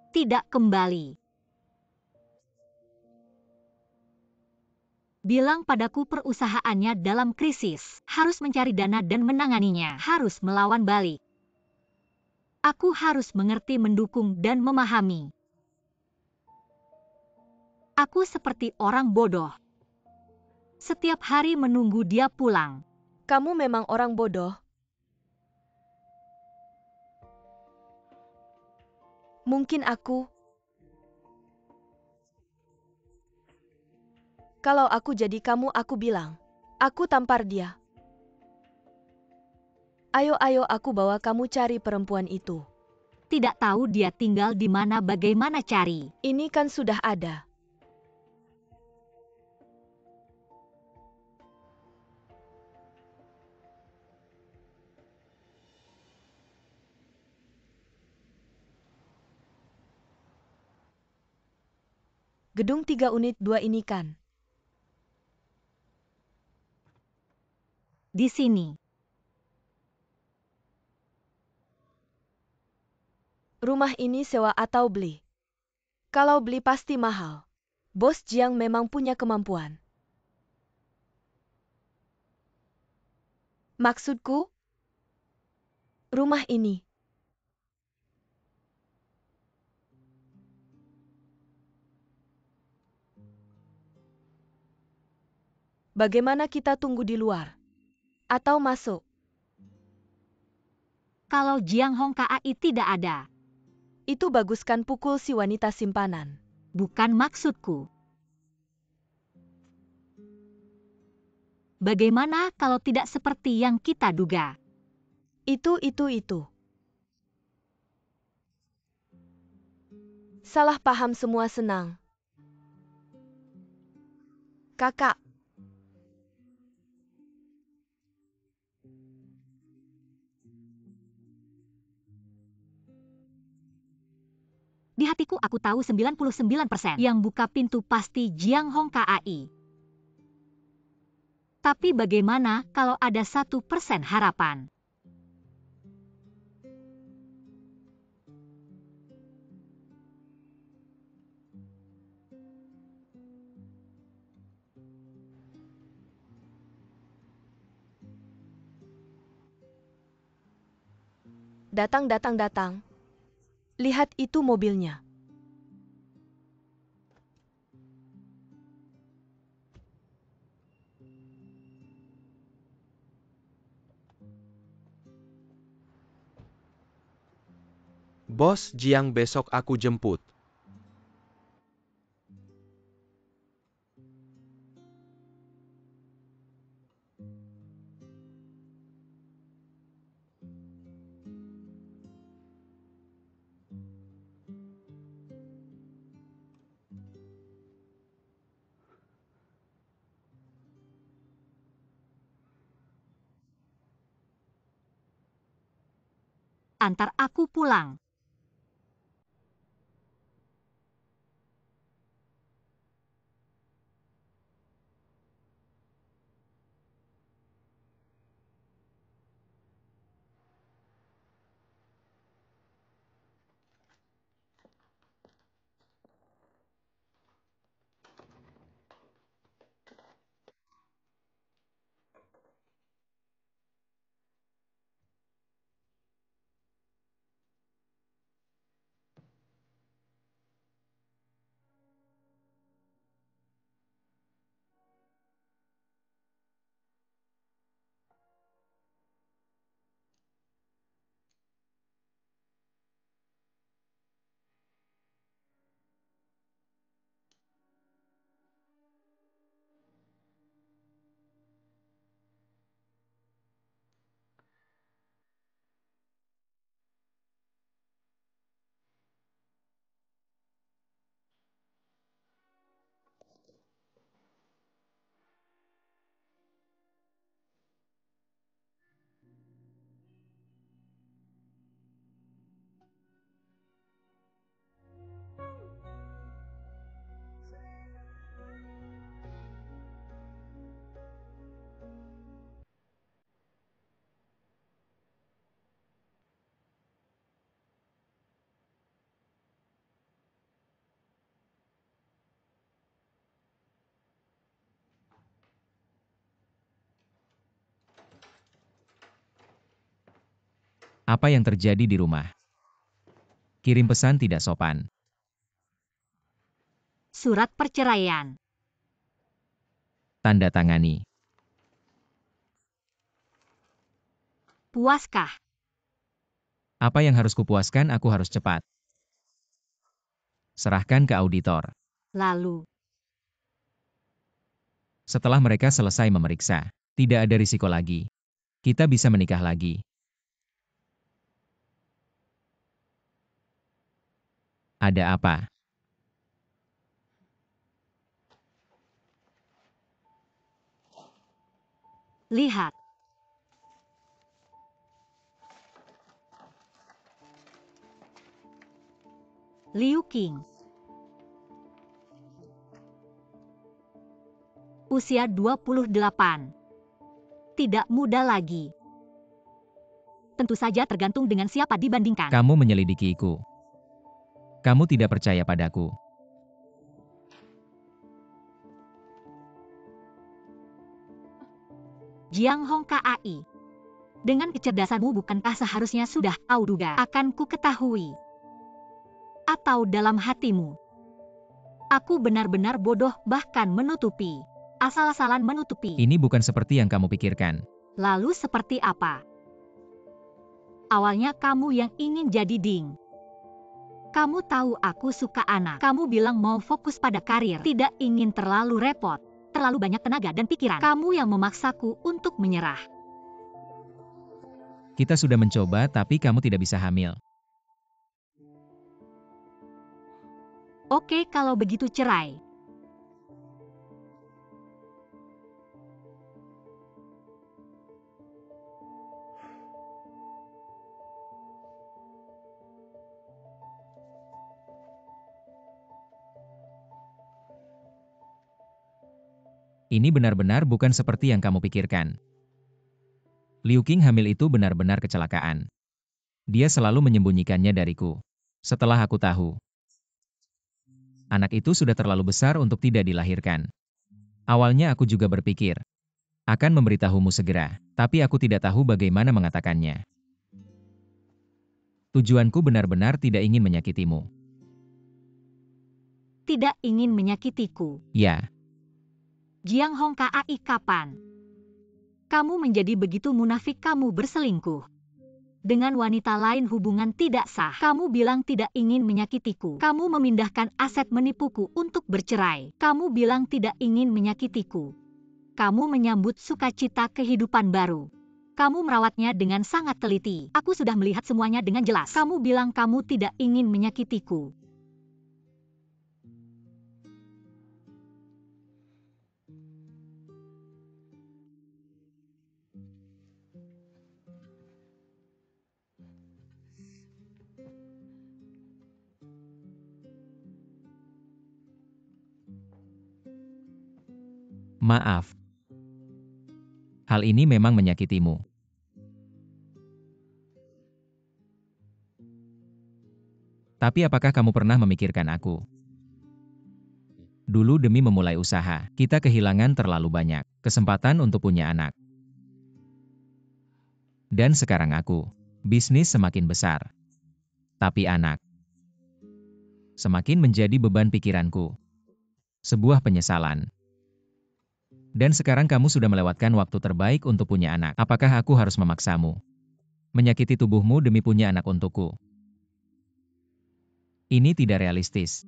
C: Tidak kembali. Bilang padaku perusahaannya dalam krisis, harus mencari dana dan menanganinya, harus melawan balik. Aku harus mengerti, mendukung, dan memahami. Aku seperti orang bodoh. Setiap hari menunggu dia pulang.
A: Kamu memang orang bodoh. Mungkin aku. Kalau aku jadi kamu, aku bilang, aku tampar dia. Ayo aku bawa kamu cari perempuan itu.
C: Tidak tahu dia tinggal di mana, bagaimana cari.
A: Ini kan sudah ada. Gedung 3 unit 2 ini kan?
C: Di sini.
A: Rumah ini sewa atau beli? Kalau beli pasti mahal. Bos Jiang memang punya kemampuan. Maksudku, rumah ini. Bagaimana kita tunggu di luar? Atau masuk?
C: Kalau Jiang Hong Kai tidak ada.
A: Itu baguskan pukul si wanita simpanan.
C: Bukan maksudku. Bagaimana kalau tidak seperti yang kita duga?
A: Itu. Salah paham semua senang. Kakak.
C: Di hatiku aku tahu 99% yang buka pintu pasti Jiang Hong Kai. Tapi bagaimana kalau ada 1% harapan?
A: Datang. Lihat itu mobilnya.
B: Bos Jiang besok aku jemput.
C: Antar aku pulang.
D: Apa yang terjadi di rumah? Kirim pesan tidak sopan.
C: Surat perceraian.
D: Tanda tangani.
C: Puaskah?
D: Apa yang harus kupuaskan? Aku harus cepat. Serahkan ke auditor.
C: Lalu,
D: Setelah mereka selesai memeriksa, tidak ada risiko lagi. Kita bisa menikah lagi. Ada apa?
C: lihat. Liu Qing. Usia 28. Tidak muda lagi. Tentu saja tergantung dengan siapa dibandingkan.
D: Kamu menyelidikiku. Kamu tidak percaya padaku.
C: Jiang Hong Kai. Dengan kecerdasanmu bukankah seharusnya sudah tahu duga akan ku ketahui? Atau dalam hatimu? Aku benar-benar bodoh bahkan menutupi. Asal-asalan menutupi.
D: Ini bukan seperti yang kamu pikirkan.
C: Lalu seperti apa? Awalnya kamu yang ingin jadi Ding. Kamu tahu aku suka anak. Kamu bilang mau fokus pada karir. Tidak ingin terlalu repot. Terlalu banyak tenaga dan pikiran. Kamu yang memaksaku untuk menyerah.
D: Kita sudah mencoba tapi kamu tidak bisa hamil.
C: Oke, kalau begitu cerai.
D: Ini benar-benar bukan seperti yang kamu pikirkan. Liu Qing hamil itu benar-benar kecelakaan. Dia selalu menyembunyikannya dariku. Setelah aku tahu, anak itu sudah terlalu besar untuk tidak dilahirkan. Awalnya aku juga berpikir, akan memberitahumu segera, tapi aku tidak tahu bagaimana mengatakannya. Tujuanku benar-benar tidak ingin menyakitimu.
C: Tidak ingin menyakitiku.
D: Ya,
C: Jiang Hong Kai, kapan? Kamu menjadi begitu munafik, kamu berselingkuh. Dengan wanita lain hubungan tidak sah. Kamu bilang tidak ingin menyakitiku. Kamu memindahkan aset menipuku untuk bercerai. Kamu bilang tidak ingin menyakitiku. Kamu menyambut sukacita kehidupan baru. Kamu merawatnya dengan sangat teliti. Aku sudah melihat semuanya dengan jelas. Kamu bilang kamu tidak ingin menyakitiku.
D: maaf. Hal ini memang menyakitimu. Tapi apakah kamu pernah memikirkan aku? Dulu demi memulai usaha, kita kehilangan terlalu banyak kesempatan untuk punya anak. Dan sekarang bisnis semakin besar. Tapi anak semakin menjadi beban pikiranku. Sebuah penyesalan. Dan sekarang kamu sudah melewatkan waktu terbaik untuk punya anak. Apakah aku harus memaksamu? Menyakiti tubuhmu demi punya anak untukku? Ini tidak realistis.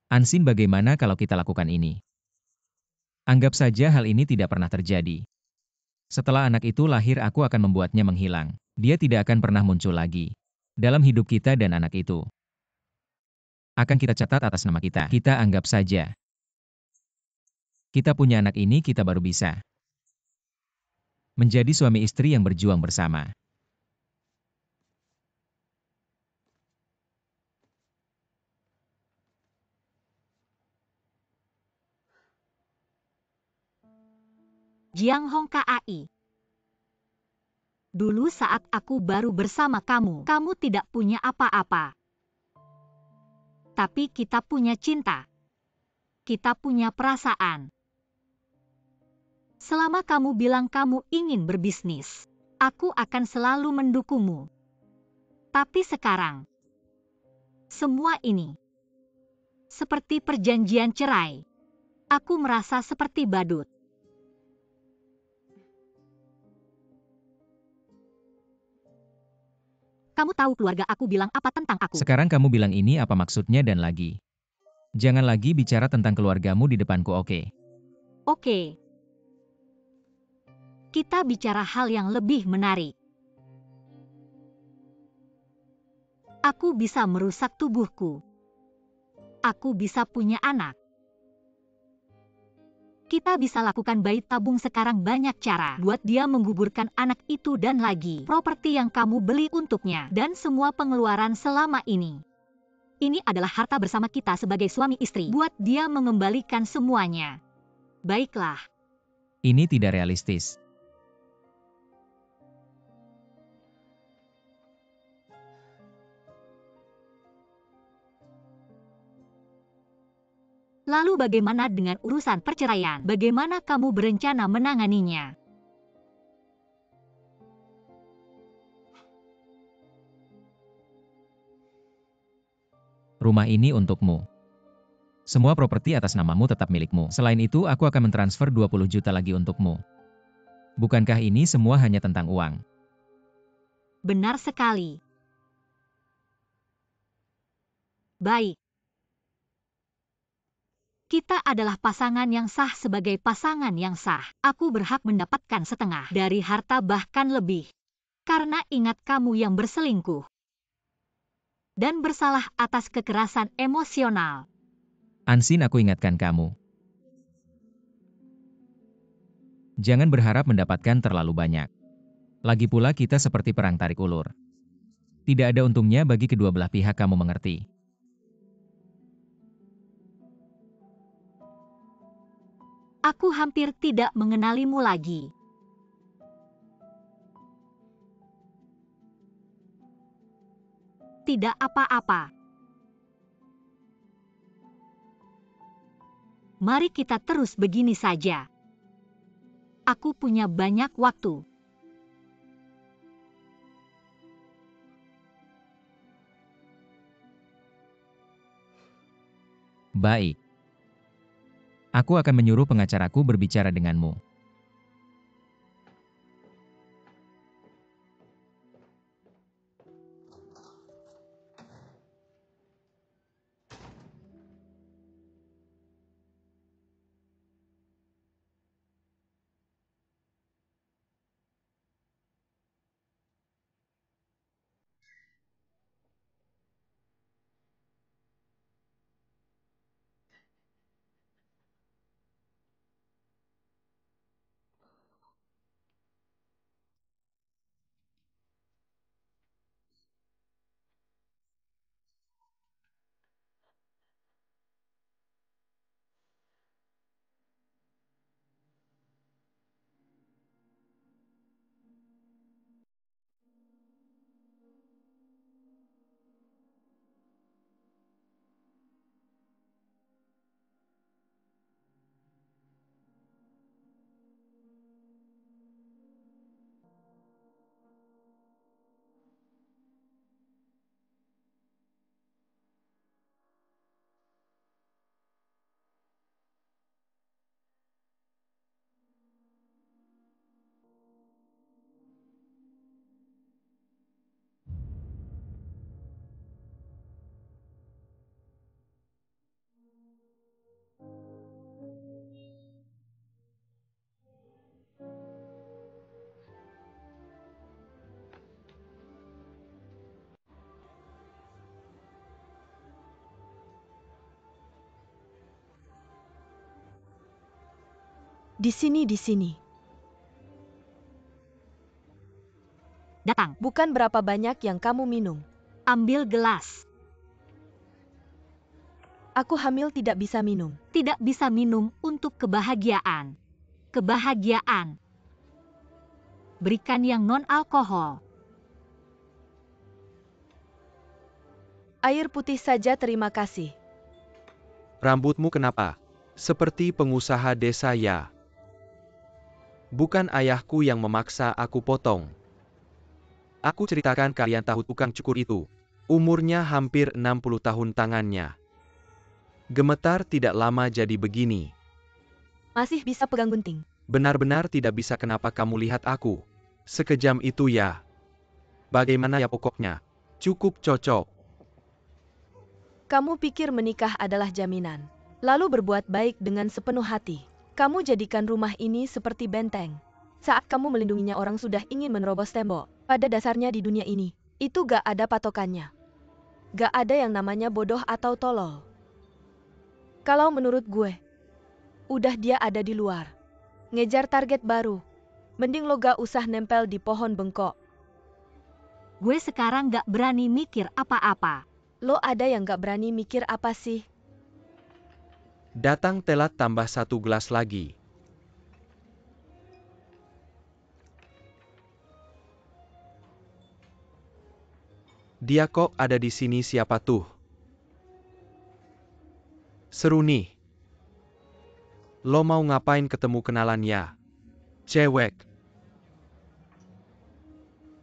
D: Ansin, bagaimana kalau kita lakukan ini? Anggap saja hal ini tidak pernah terjadi. Setelah anak itu lahir, aku akan membuatnya menghilang. Dia tidak akan pernah muncul lagi dalam hidup kita, dan anak itu akan kita catat atas nama kita. Kita anggap saja kita punya anak ini, kita baru bisa menjadi suami istri yang berjuang bersama.
C: Jiang Hong Kai. Dulu saat aku baru bersama kamu, kamu tidak punya apa-apa. Tapi kita punya cinta. kita punya perasaan. Selama kamu bilang kamu ingin berbisnis, aku akan selalu mendukungmu. Tapi sekarang, semua ini seperti perjanjian cerai. Aku merasa seperti badut. Kamu tahu keluarga aku bilang apa tentang aku?
D: Sekarang kamu bilang ini apa maksudnya dan lagi. Jangan lagi bicara tentang keluargamu di depanku, oke?
C: Oke. Kita bicara hal yang lebih menarik. Aku bisa merusak tubuhku. Aku bisa punya anak. Kita bisa lakukan bayi tabung sekarang, banyak cara buat dia menggugurkan anak itu dan lagi properti yang kamu beli untuknya dan semua pengeluaran selama ini. Ini adalah harta bersama kita sebagai suami istri buat dia mengembalikan semuanya. Baiklah.
D: Ini tidak realistis.
C: Lalu bagaimana dengan urusan perceraian? Bagaimana kamu berencana menanganinya?
D: Rumah ini untukmu. Semua properti atas namamu tetap milikmu. Selain itu, aku akan mentransfer 20 juta lagi untukmu. Bukankah ini semua hanya tentang uang?
C: Benar sekali. Baik. Kita adalah pasangan yang sah. Sebagai pasangan yang sah, aku berhak mendapatkan setengah dari harta, bahkan lebih. Karena ingat, kamu yang berselingkuh dan bersalah atas kekerasan emosional.
D: Ansin, aku ingatkan kamu. Jangan berharap mendapatkan terlalu banyak. Lagi pula kita seperti perang tarik ulur. Tidak ada untungnya bagi kedua belah pihak, kamu mengerti.
C: Aku hampir tidak mengenalimu lagi. Tidak apa-apa. Mari kita terus begini saja. Aku punya banyak waktu.
D: Baik. Aku akan menyuruh pengacaraku berbicara denganmu.
A: Di sini.
C: Datang,
A: Bukan berapa banyak yang kamu minum.
C: ambil gelas.
A: Aku hamil, tidak bisa minum.
C: Tidak bisa minum untuk kebahagiaan. Kebahagiaan. Berikan yang non-alkohol.
A: Air putih saja, terima kasih.
B: Rambutmu kenapa? Seperti pengusaha desa ya. Bukan ayahku yang memaksa aku potong. Aku ceritakan kalian tahu tukang cukur itu. Umurnya hampir 60 tahun tangannya. Gemetar tidak lama jadi begini.
A: Masih bisa pegang gunting.
B: Benar-benar tidak bisa kenapa kamu lihat aku. Sekejam itu ya. Bagaimana ya pokoknya. Cukup cocok.
A: Kamu pikir menikah adalah jaminan. Lalu berbuat baik dengan sepenuh hati. Kamu jadikan rumah ini seperti benteng. Saat kamu melindunginya orang sudah ingin menerobos tembok. Pada dasarnya di dunia ini, itu gak ada patokannya. Gak ada yang namanya bodoh atau tolol. Kalau menurut gue, udah dia ada di luar. Ngejar target baru. Mending lo gak usah nempel di pohon bengkok.
C: Gue sekarang gak berani mikir apa-apa.
A: Lo ada yang gak berani mikir apa sih?
B: Datang telat tambah 1 gelas lagi. Dia kok ada di sini siapa tuh? Seru nih. Lo mau ngapain ketemu kenalan ya? Cewek.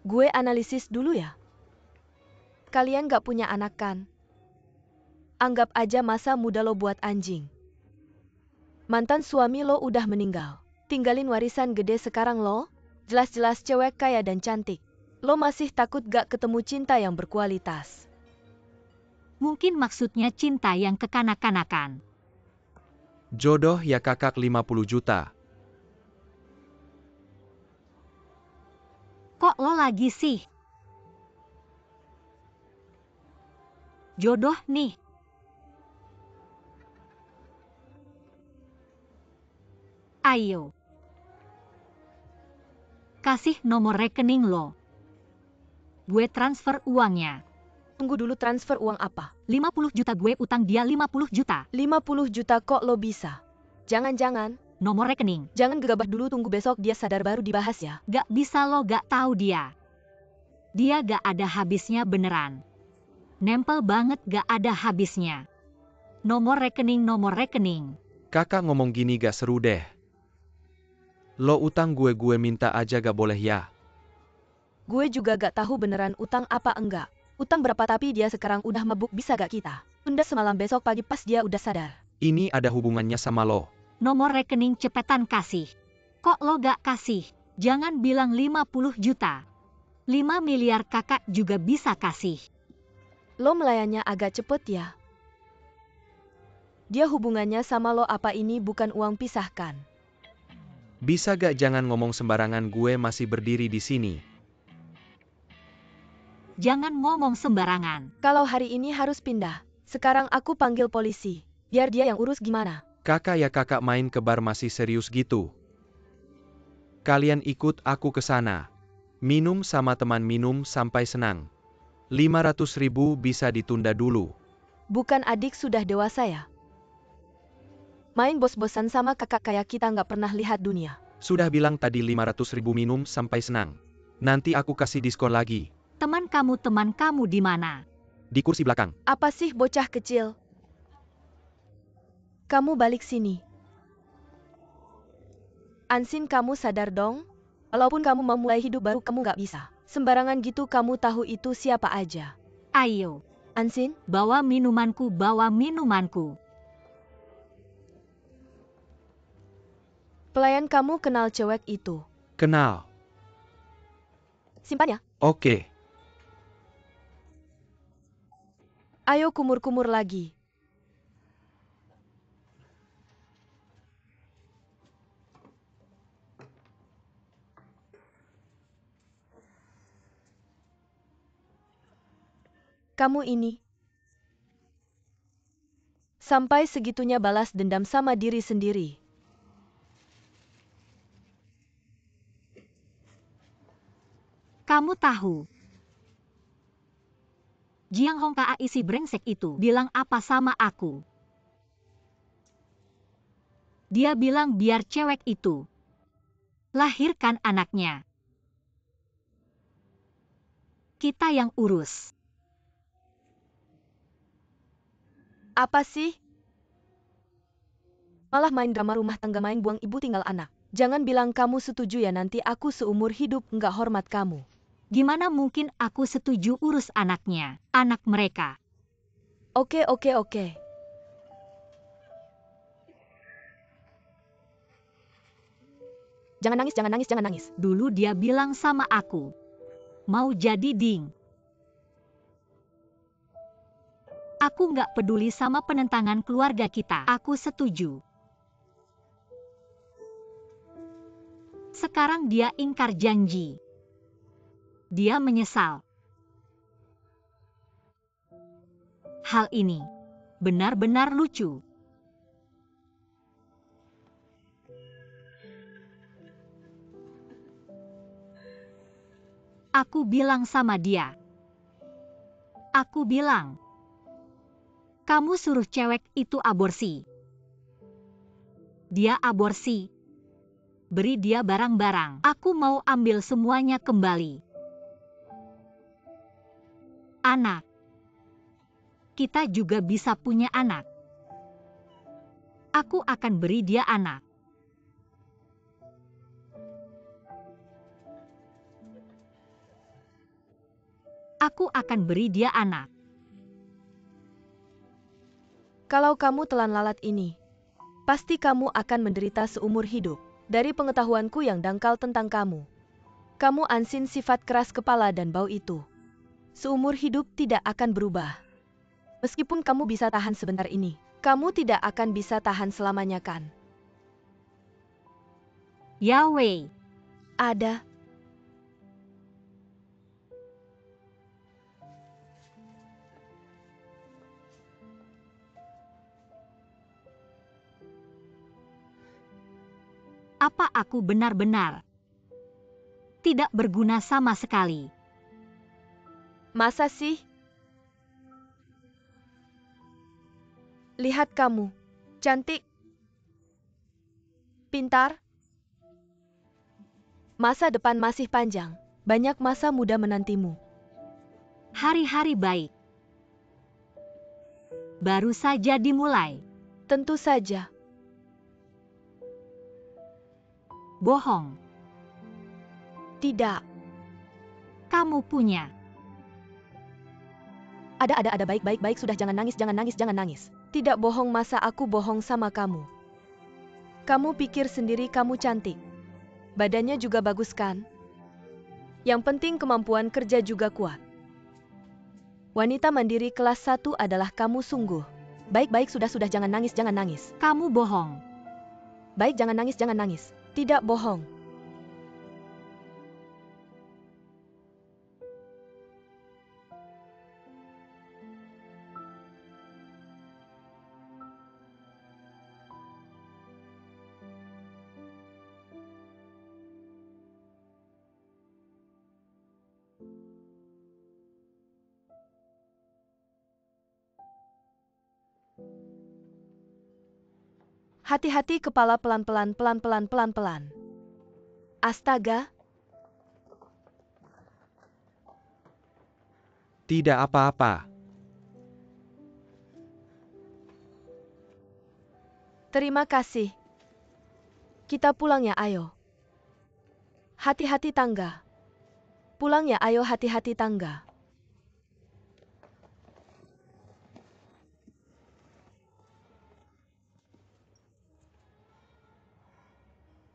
A: Gue analisis dulu ya. Kalian gak punya anak kan? Anggap aja masa muda lo buat anjing. Mantan suami lo udah meninggal. Tinggalin warisan gede sekarang lo. Jelas-jelas cewek kaya dan cantik. Lo masih takut gak ketemu cinta yang berkualitas.
C: Mungkin maksudnya cinta yang kekanak-kanakan.
B: Jodoh ya kakak 50 juta.
C: Kok lo lagi sih? Jodoh nih. Ayo. Kasih nomor rekening lo. Gue transfer uangnya.
A: Tunggu dulu, transfer uang apa?
C: 50 juta, gue utang dia 50 juta.
A: 50 juta kok lo bisa? Jangan-jangan.
C: Nomor rekening.
A: Jangan gegabah dulu, tunggu besok dia sadar baru dibahas ya.
C: Gak bisa, lo gak tahu dia. Dia gak ada habisnya beneran. Nempel banget, gak ada habisnya. Nomor rekening, nomor rekening.
B: Kakak ngomong gini gak seru deh. Lo utang gue minta aja gak boleh ya?
A: Gue juga gak tahu beneran utang apa enggak. Utang berapa tapi dia sekarang udah mabuk, bisa gak kita tunda semalam, besok pagi pas dia udah sadar.
B: Ini ada hubungannya sama lo.
C: Nomor rekening cepetan kasih. Kok lo gak kasih? Jangan bilang 50 juta. 5 miliar kakak juga bisa kasih.
A: Lo melayannya agak cepet ya. Dia hubungannya sama lo apa ini bukan uang pisahkan?
B: Bisa gak jangan ngomong sembarangan, gue masih berdiri di sini.
C: Jangan ngomong sembarangan.
A: Kalau hari ini harus pindah. Sekarang aku panggil polisi. Biar dia yang urus gimana?
B: Kakak ya kakak main ke bar masih serius gitu. Kalian ikut aku ke sana. Minum sama teman, minum sampai senang. 500.000 bisa ditunda dulu.
A: Bukan adik sudah dewasa ya? Main bos-bosan sama kakak kayak kita nggak pernah lihat dunia.
B: Sudah bilang tadi 500.000 minum sampai senang. Nanti aku kasih diskon lagi.
C: Teman kamu di mana?
B: Di kursi belakang.
A: Apa sih bocah kecil? Kamu balik sini. Ansin, kamu sadar dong? Walaupun kamu memulai hidup baru, kamu nggak bisa sembarangan gitu. Kamu tahu itu siapa aja.
C: Ayo.
A: Ansin,
C: Bawa minumanku, bawa minumanku.
A: pelayan kamu kenal cewek itu?
B: Kenal.
A: Simpan ya.
B: Oke.
A: Ayo kumur-kumur lagi. Kamu ini. Sampai segitunya balas dendam sama diri sendiri.
C: Kamu tahu. Jiang Hongka isi brengsek itu bilang apa sama aku? Dia bilang biar cewek itu lahirkan anaknya. Kita yang urus.
A: Apa sih? Malah main drama rumah tangga, main buang ibu tinggal anak. Jangan bilang kamu setuju ya, nanti aku seumur hidup nggak hormat kamu.
C: Gimana mungkin aku setuju urus anaknya, anak mereka?
A: Oke. Jangan nangis.
C: Dulu dia bilang sama aku, mau jadi ding. Aku nggak peduli sama penentangan keluarga kita. Aku setuju. Sekarang dia ingkar janji. Dia menyesal. Hal ini benar-benar lucu. Aku bilang sama dia. Aku bilang, kamu suruh cewek itu aborsi. Dia aborsi. Beri dia barang-barang. Aku mau ambil semuanya kembali. Anak. Kita juga bisa punya anak. Aku akan beri dia anak. Aku akan beri dia anak.
A: Kalau kamu telan lalat ini, pasti kamu akan menderita seumur hidup. Dari pengetahuanku yang dangkal tentang kamu, kamu ansin sifat keras kepala dan bau itu. Seumur hidup tidak akan berubah. Meskipun kamu bisa tahan sebentar ini, kamu tidak akan bisa tahan selamanya kan?
C: Yahweh.
A: Ada.
C: Apa aku benar-benar tidak berguna sama sekali?
A: Masa sih? Lihat kamu, cantik, pintar. Masa depan masih panjang, banyak masa muda menantimu.
C: Hari-hari baik baru saja dimulai.
A: Tentu saja.
C: Bohong.
A: Tidak.
C: Kamu punya.
A: Ada baik, sudah jangan nangis. Tidak bohong, masa aku bohong sama kamu? Kamu pikir sendiri kamu cantik. Badannya juga bagus kan? Yang penting kemampuan kerja juga kuat. Wanita mandiri kelas 1 adalah kamu sungguh. Baik, sudah jangan nangis.
C: Kamu bohong.
A: Baik, jangan nangis. Tidak bohong. Hati-hati, kepala pelan-pelan. Astaga.
B: Tidak apa-apa.
A: Terima kasih. Kita pulang ya, ayo. Hati-hati tangga. Pulang ya, ayo, hati-hati tangga.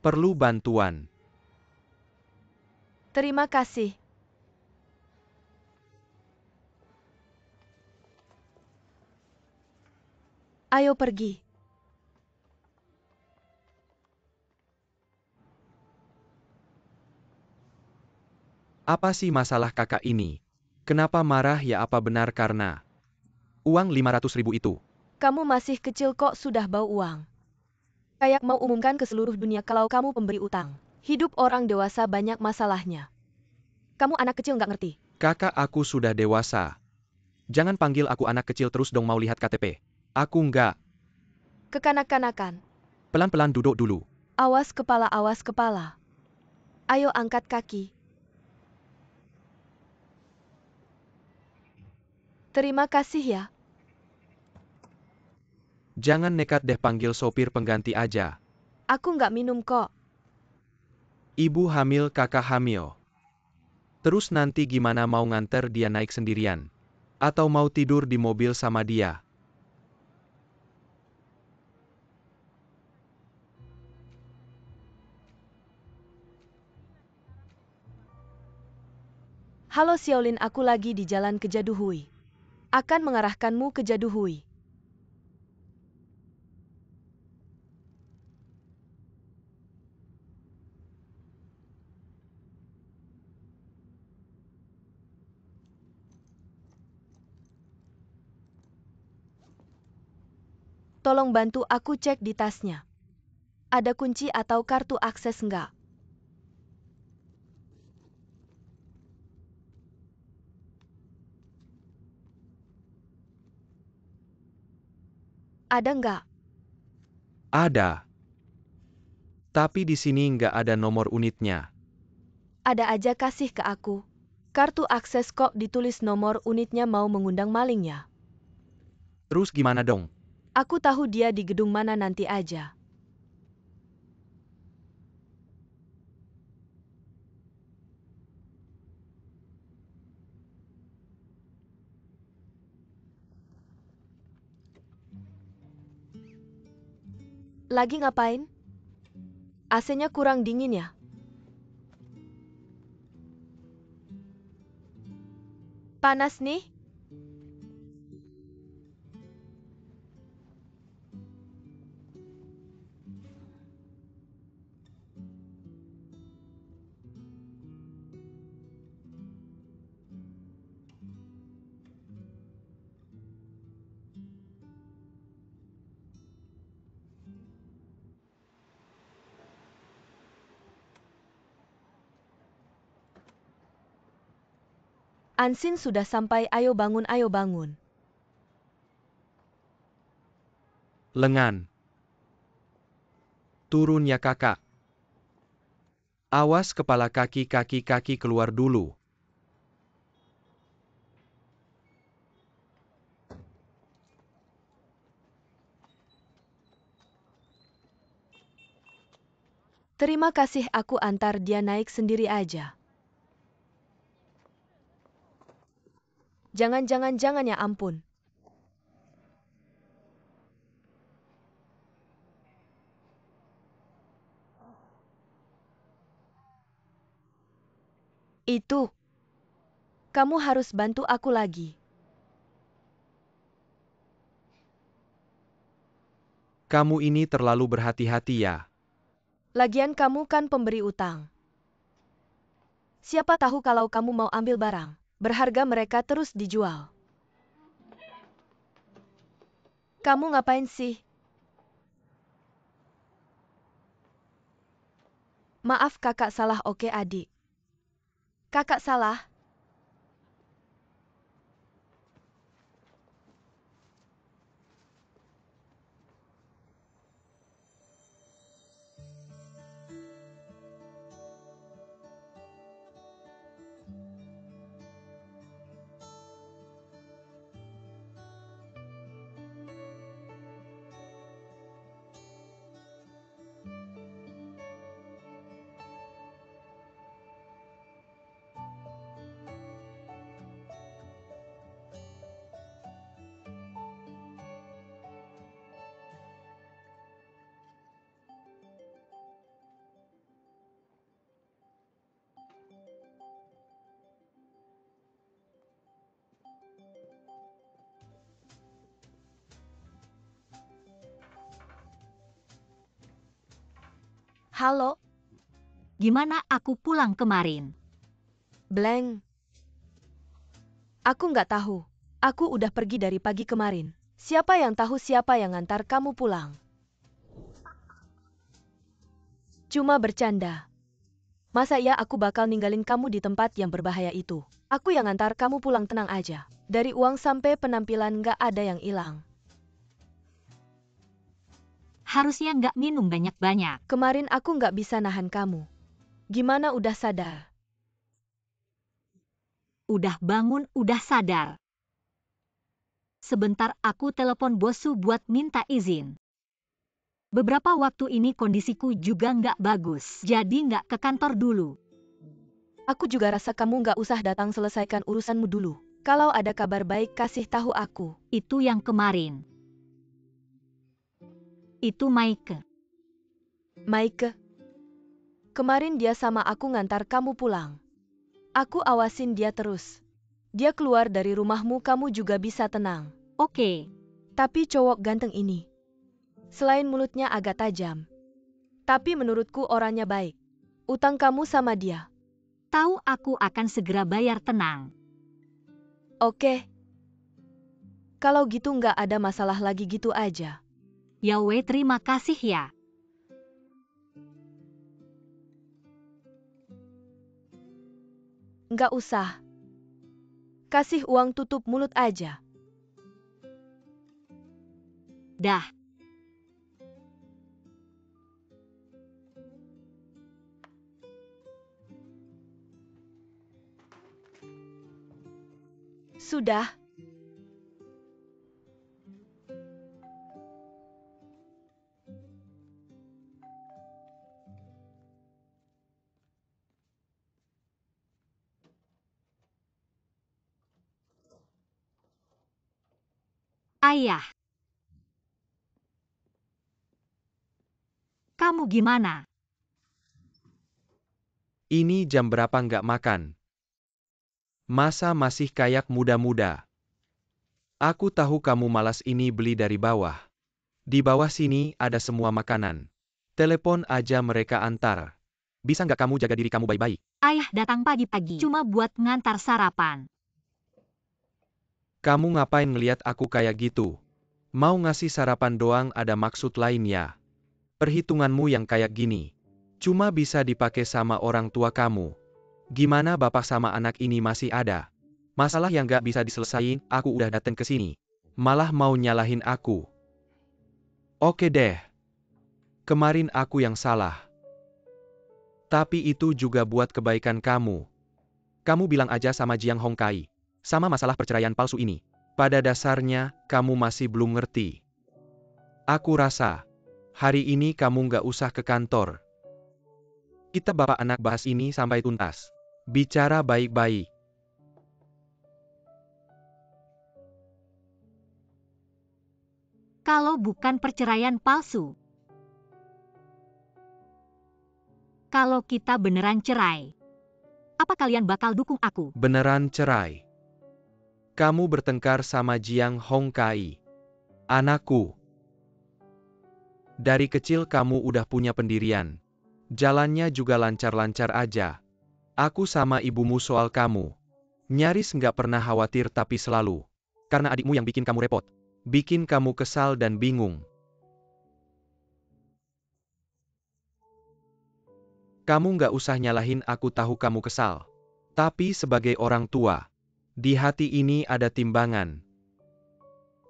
B: Perlu bantuan.
A: Terima kasih. Ayo pergi.
B: Apa sih masalah kakak ini? Kenapa marah ya, apa benar karena uang 500.000 itu?
A: Kamu masih kecil kok sudah bau uang. Kayak mau umumkan ke seluruh dunia kalau kamu pemberi utang. Hidup orang dewasa banyak masalahnya. Kamu anak kecil nggak ngerti.
B: Kakak, aku sudah dewasa. Jangan panggil aku anak kecil terus dong, mau lihat KTP. Aku nggak.
A: Kekanak-kanakan.
B: Pelan-pelan duduk dulu.
A: Awas kepala. Ayo angkat kaki. Terima kasih ya.
B: Jangan nekat deh, panggil sopir pengganti aja.
A: Aku nggak minum kok.
B: Ibu hamil, kakak hamil. Terus nanti gimana, mau nganter dia naik sendirian? Atau mau tidur di mobil sama dia?
A: Halo Xiaolin, aku lagi di jalan ke Jaduhui. Akan mengarahkanmu ke Jaduhui. Tolong bantu aku cek di tasnya. Ada kunci atau kartu akses nggak? Ada nggak?
B: Ada. Tapi di sini nggak ada nomor unitnya.
A: Ada aja, kasih ke aku. Kartu akses kok ditulis nomor unitnya, mau mengundang maling ya?
B: Terus gimana dong?
A: Aku tahu dia di gedung mana, nanti aja. Lagi ngapain? AC-nya kurang dingin ya? Panas nih? Ansin sudah sampai, ayo bangun, ayo bangun.
B: Lengan. Turun ya kakak. Awas kepala, kaki keluar dulu.
A: Terima kasih, aku antar dia naik sendiri aja. Jangan ya ampun. Itu. Kamu harus bantu aku lagi.
B: Kamu ini terlalu berhati-hati ya.
A: Lagian kamu kan pemberi utang. Siapa tahu kalau kamu mau ambil barang berharga, mereka terus dijual. Kamu ngapain sih? Maaf kakak salah, oke adik. Kakak salah. Halo,
C: Gimana aku pulang kemarin?
A: Blank. Aku nggak tahu. Aku udah pergi dari pagi kemarin. Siapa yang tahu siapa yang ngantar kamu pulang? Cuma bercanda. Masa iya aku bakal ninggalin kamu di tempat yang berbahaya itu? Aku yang ngantar kamu pulang, tenang aja. Dari uang sampai penampilan nggak ada yang hilang.
C: Harusnya nggak minum banyak-banyak.
A: Kemarin aku nggak bisa nahan kamu. Gimana, udah sadar?
C: Udah bangun, udah sadar. Sebentar aku telepon bosku buat minta izin. Beberapa waktu ini kondisiku juga nggak bagus, jadi nggak ke kantor dulu.
A: Aku juga rasa kamu nggak usah datang, selesaikan urusanmu dulu. Kalau ada kabar baik kasih tahu aku.
C: Itu yang kemarin. Itu Mike.
A: Mike. Kemarin dia sama aku ngantar kamu pulang. Aku awasin dia terus. Dia keluar dari rumahmu, kamu juga bisa tenang.
C: Oke.
A: Tapi cowok ganteng ini, selain mulutnya agak tajam, tapi menurutku orangnya baik. Utang kamu sama dia.
C: Tahu aku akan segera bayar, tenang.
A: Oke. Kalau gitu nggak ada masalah lagi gitu aja.
C: Ya weh, terima kasih ya.
A: Nggak usah. Kasih uang tutup mulut aja.
C: Dah.
A: Sudah.
C: Ayah. Kamu gimana?
B: Ini jam berapa nggak makan? Masa masih kayak muda-muda? Aku tahu kamu malas ini beli dari bawah. Di bawah sini ada semua makanan. Telepon aja mereka antar. Bisa nggak kamu jaga diri kamu baik-baik?
C: Ayah datang pagi-pagi cuma buat ngantar sarapan.
B: Kamu ngapain ngeliat aku kayak gitu? Mau ngasih sarapan doang, ada maksud lain ya? Perhitunganmu yang kayak gini cuma bisa dipakai sama orang tua kamu. Gimana bapak sama anak ini masih ada masalah yang gak bisa diselesain? Aku udah dateng ke sini, malah mau nyalahin aku. Oke deh, kemarin aku yang salah. Tapi itu juga buat kebaikan kamu. Kamu bilang aja sama Jiang Hongkai, sama masalah perceraian palsu ini. Pada dasarnya, kamu masih belum ngerti. Aku rasa, hari ini kamu nggak usah ke kantor. Kita bapak anak bahas ini sampai tuntas. Bicara baik-baik.
C: Kalau bukan perceraian palsu. Kalau kita beneran cerai. Apa kalian bakal dukung aku?
B: Beneran cerai? Kamu bertengkar sama Jiang Hongkai, anakku. Dari kecil kamu udah punya pendirian. Jalannya juga lancar-lancar aja. Aku sama ibumu soal kamu nyaris nggak pernah khawatir, tapi selalu karena adikmu yang bikin kamu repot. Bikin kamu kesal dan bingung. Kamu nggak usah nyalahin aku, tahu kamu kesal. Tapi sebagai orang tua, di hati ini ada timbangan.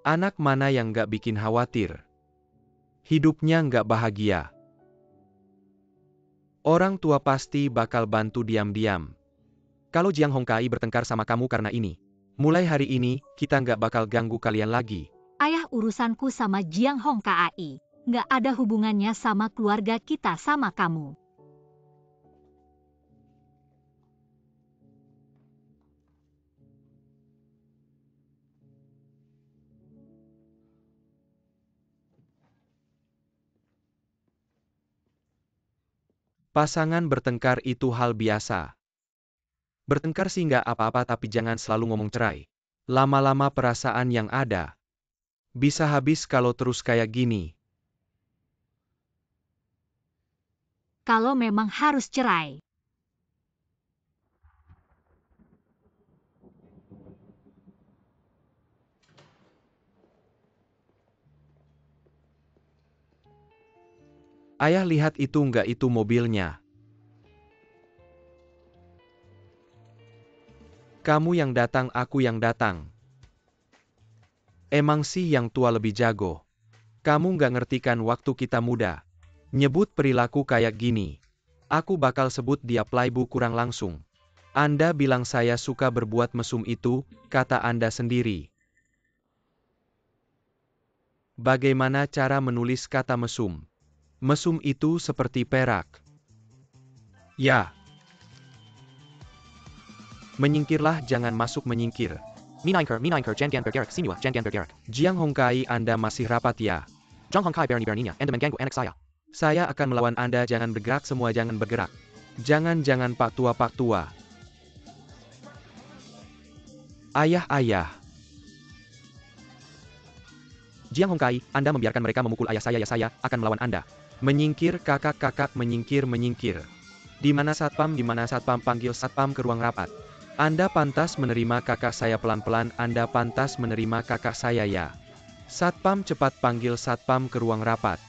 B: Anak mana yang nggak bikin khawatir? Hidupnya nggak bahagia. Orang tua pasti bakal bantu diam-diam. Kalau Jiang Hongkai bertengkar sama kamu karena ini, mulai hari ini, kita nggak bakal ganggu kalian lagi.
C: Ayah, urusanku sama Jiang Hongkai nggak ada hubungannya sama keluarga kita sama kamu.
B: Pasangan bertengkar itu hal biasa. Bertengkar sih nggak apa-apa, tapi jangan selalu ngomong cerai. Lama-lama perasaan yang ada bisa habis kalau terus kayak gini.
C: Kalau memang harus cerai.
B: Ayah, lihat itu nggak, itu mobilnya. Kamu yang datang, aku yang datang. Emang sih yang tua lebih jago. Kamu nggak ngerti kan, waktu kita muda nyebut perilaku kayak gini, aku bakal sebut dia playboy kurang langsung. Anda bilang saya suka berbuat mesum, itu kata Anda sendiri. Bagaimana cara menulis kata mesum? Mesum itu seperti perak. Ya. Menyingkirlah, jangan masuk menyingkir.
E: Mineinker, jangan bergerak, sinua, jangan bergerak.
B: Jiang Hongkai, Anda masih rapat ya?
E: Zhang Hongkai berani-beraninya, Anda mengganggu anak saya.
B: Saya akan melawan Anda, jangan bergerak, semua jangan bergerak. Jangan Pak Tua. Ayah.
E: Jiang Hongkai, Anda membiarkan mereka memukul ayah saya, ya saya akan melawan Anda.
B: Menyingkir kakak, menyingkir. Di mana satpam, panggil satpam ke ruang rapat. Anda pantas menerima kakak saya pelan-pelan, Anda pantas menerima kakak saya ya. Satpam cepat panggil satpam ke ruang rapat.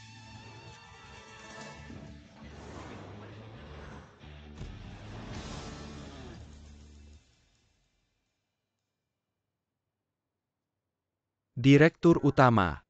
B: Direktur Utama.